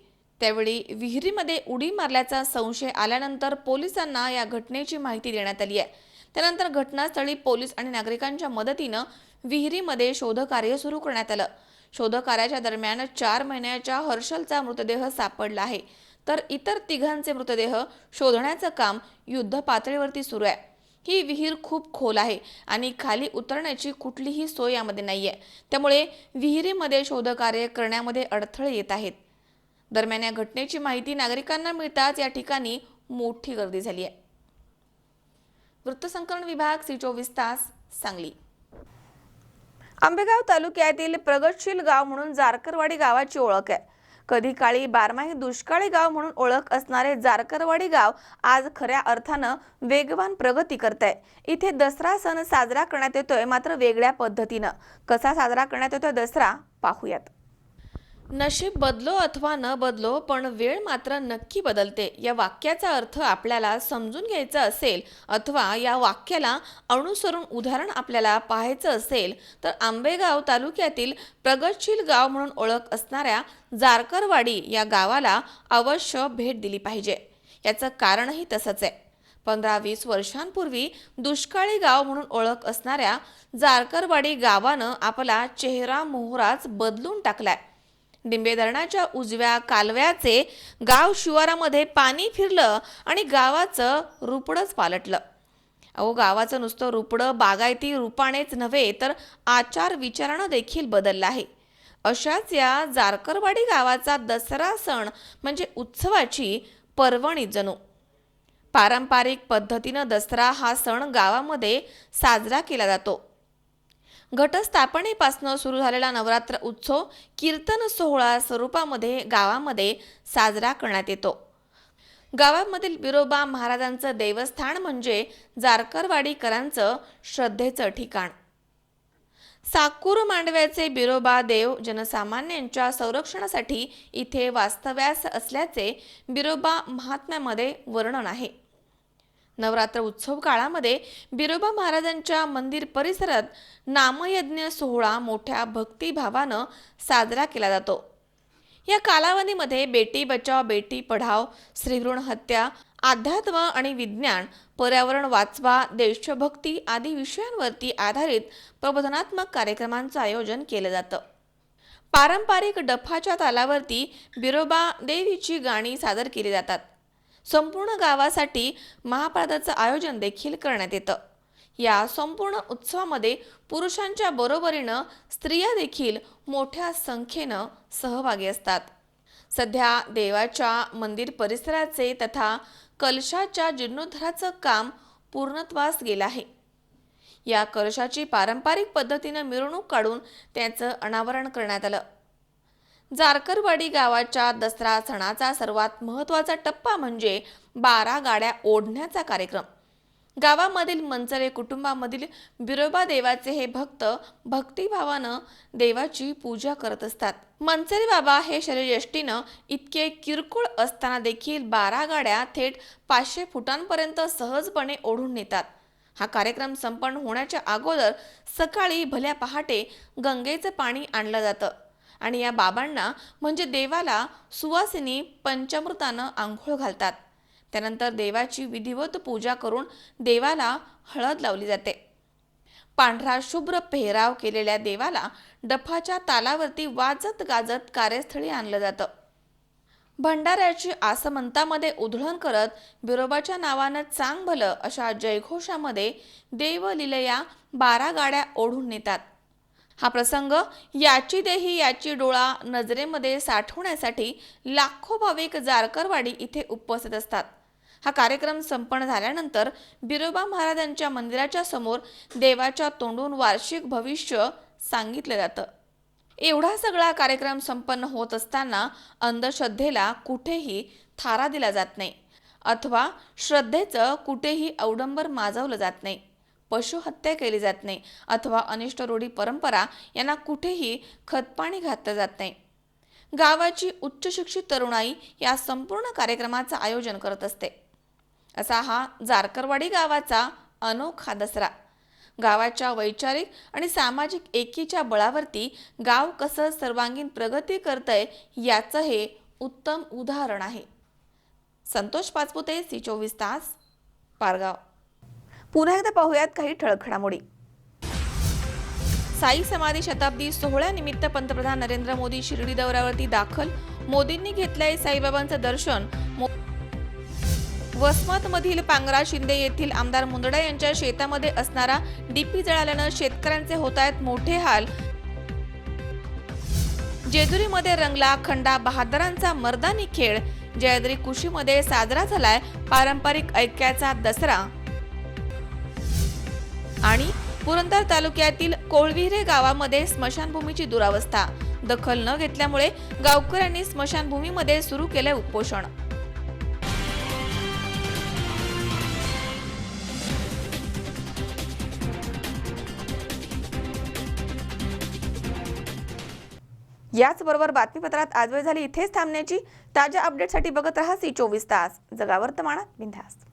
त्यावेळी विहिरीमध्ये उडी मारल्याचा संशय आल्यानंतर पोलिसांना या घटनेची माहिती देण्यात आली आहे. त्यानंतर घटनास्थळी पोलीस आणि नागरिकांच्या मदतीनं विहिरीमध्ये शोधकार्य सुरू करण्यात आलं. शोधकार्याच्या दरम्यान 4 महिन्याच्या हर्षलचा मृतदेह सापडला आहे, तर इतर तिघांचे मृतदेह शोधण्याचं काम युद्ध पातळीवरती सुरू आहे. ही विहीर खूप खोल आहे आणि खाली उतरण्याची कुठलीही सोय यामध्ये नाहीये, त्यामुळे विहिरीमध्ये शोधकार्य करण्यामध्ये अडथळे येत आहेत. दरम्यान या घटनेची माहिती नागरिकांना मिळताच या ठिकाणी मोठी गर्दी झाली आहे. वृत्तसंकलन विभाग, C24 तास, सांगली. आंबेगाव तालुक्यातील प्रगतशील गाव म्हणून जारकरवाडी गावाची ओळख आहे. कधी काळी बारमाही दुष्काळी गाव म्हणून ओळख असणारे जारकरवाडी गाव आज खऱ्या अर्थानं वेगवान प्रगती करत आहे. इथे दसरा सण साजरा करण्यात येतोय, मात्र वेगळ्या पद्धतीनं. कसा साजरा करण्यात येतोय दसरा पाहूयात. नशीब बदलो अथवा न बदलो, पण वेळ मात्र नक्की बदलते. या वाक्याचा अर्थ आपल्याला समजून घ्यायचा असेल अथवा या वाक्याला अनुसरून उदाहरण आपल्याला पाहायचं असेल तर आंबेगाव तालुक्यातील प्रगतशील गाव म्हणून ओळख असणाऱ्या जारकरवाडी या गावाला अवश्य भेट दिली पाहिजे. याचं कारणही तसंच आहे. 15-20 वर्षांपूर्वी दुष्काळी गाव म्हणून ओळख असणाऱ्या जारकरवाडी गावानं आपला चेहरा मोहराच बदलून टाकलाय. डिंबे धरणाच्या उजव्या कालव्याचे गाव शिवारामध्ये पाणी फिरलं आणि गावाचं रूपडंच पालटलं. गावाचं नुसतं रूपडं बागायती रूपानेच नव्हे तर आचार विचारानं देखील बदललं आहे. अशाच या जारकरवाडी गावाचा दसरा सण म्हणजे उत्सवाची पर्वणी जणू. पारंपरिक पद्धतीनं दसरा हा सण गावामध्ये साजरा केला जातो. घटस्थापनेपासून सुरू झालेला नवरात्र उत्सव कीर्तन सोहळा स्वरूपामध्ये गावामध्ये साजरा करण्यात येतो. गावामधील बिरोबा महाराजांचं देवस्थान म्हणजे जारकरवाडीकरांचं श्रद्धेचं ठिकाण. साकूर मांडव्याचे बिरोबा देव जनसामान्यांच्या संरक्षणासाठी इथे वास्तव्यास असल्याचे बिरोबा महात्म्यामध्ये वर्णन आहे. नवरात्र उत्सव काळामध्ये बिरोबा महाराजांच्या मंदिर परिसरात नामयज्ञ सोहळा मोठ्या भक्तिभावानं साजरा केला जातो. या कालावधीमध्ये बेटी बचाव बेटी पढाव, स्त्रीभ्रूण हत्या, अध्यात्म आणि विज्ञान, पर्यावरण वाचवा, देशभक्ती आदी विषयांवरती आधारित प्रबोधनात्मक कार्यक्रमांचं आयोजन केलं जातं. पारंपरिक डफाच्या तालावरती बिरोबा देवीची गाणी सादर केली जातात. संपूर्ण गावासाठी महाप्रसादाचं आयोजन देखील करण्यात येतं. या संपूर्ण उत्सवामध्ये पुरुषांच्या बरोबरीनं स्त्रिया देखील मोठ्या संख्येनं सहभागी असतात. सध्या देवाच्या मंदिर परिसराचे तथा कलशाच्या जीर्णोद्धाराचं काम पूर्णत्वास गेलं आहे. या कलशाची पारंपरिक पद्धतीनं मिरवणूक काढून त्याचं अनावरण करण्यात आलं. जारकरवाडी गावाच्या दसरा सणाचा सर्वात महत्त्वाचा टप्पा म्हणजे 12 गाड्या ओढण्याचा कार्यक्रम. गावामधील मंचरे कुटुंबामधील बिरोबा देवाचे हे भक्त भक्तिभावानं देवाची पूजा करत असतात. मंचरे बाबा हे शरीरयष्टीनं इतके किरकोळ असताना देखील 12 गाड्या थेट 500 फुटांपर्यंत सहजपणे ओढून नेतात. हा कार्यक्रम संपन्न होण्याच्या अगोदर सकाळी भल्या पहाटे गंगेचं पाणी आणलं जातं आणि या बाबांना म्हणजे देवाला सुवासिनी पंचामृतानं आंघोळ घालतात. त्यानंतर देवाची विधिवत पूजा करून देवाला हळद लावली जाते. पांढरा शुभ्र पेहराव केलेल्या देवाला डफाच्या तालावरती वाजत गाजत कार्यस्थळी आणलं जातं. भंडाऱ्याची आसमंतामध्ये उधळण करत बिरोबाच्या नावानं चांग भलं अशा जयघोषामध्ये देवलीलया 12 गाड्या ओढून नेतात. हा प्रसंग याची देही याची डोळा नजरेमध्ये साठवण्यासाठी लाखो भाविक जारकरवाडी इथे उपस्थित असतात. हा कार्यक्रम संपन्न झाल्यानंतर बिरोबा महाराजांच्या मंदिराच्या समोर देवाच्या तोंडून वार्षिक भविष्य सांगितलं जातं. एवढा सगळा कार्यक्रम संपन्न होत असताना अंधश्रद्धेला कुठेही थारा दिला जात नाही अथवा श्रद्धेचं कुठेही अवडंबर माजवलं जात नाही. पशुहत्या केली जात नाही अथवा अनिष्ट रूढी परंपरा यांना कुठेही खतपाणी घातलं जात नाही. गावाची उच्च शिक्षित तरुणाई या संपूर्ण कार्यक्रमाचं आयोजन करत असते. असा हा जारकरवाडी गावाचा अनोखा दसरा. गावाच्या वैचारिक आणि सामाजिक एकीच्या बळावरती गाव कसं सर्वांगीण प्रगती करतंय याचं हे उत्तम उदाहरण आहे. संतोष पाचपुते, C24 तास, पारगाव. पुन्हा एकदा पाहूयात काही ठळक घडामोडी. साई समाधी शताब्दी सोहळ्यानिमित्त पंतप्रधान नरेंद्र मोदी शिर्डी दौऱ्यावरती दाखल. मोदींनी घेतलंय साईबाबांचं दर्शन. वसमतमधील पांगरा शिंदे येथील आमदार मुंदडा यांच्या शेतामध्ये असणारा डीपी जळाल्यानं शेतकऱ्यांचे होत आहेत मोठे हाल. जेजुरीमध्ये रंगला खंडा बहादरांचा मर्दानी खेळ. जयद्री कुशीमध्ये साजरा झालाय पारंपरिक ऐक्याचा दसरा. आणि पुरंदर तालुक्यातील कोळविरे गावामध्ये स्मशानभूमीची दुरावस्था. दखल न घेतल्यामुळे गावकऱ्यांनी स्मशानभूमीमध्ये सुरू केले उपोषण. याचबरोबर बातमीपत्रात आज वेळ झाली इथेच थांबण्याची. ताज्या अपडेटसाठी बघत रहा C24 तास. जगा वर्तमानात बिनधास्त.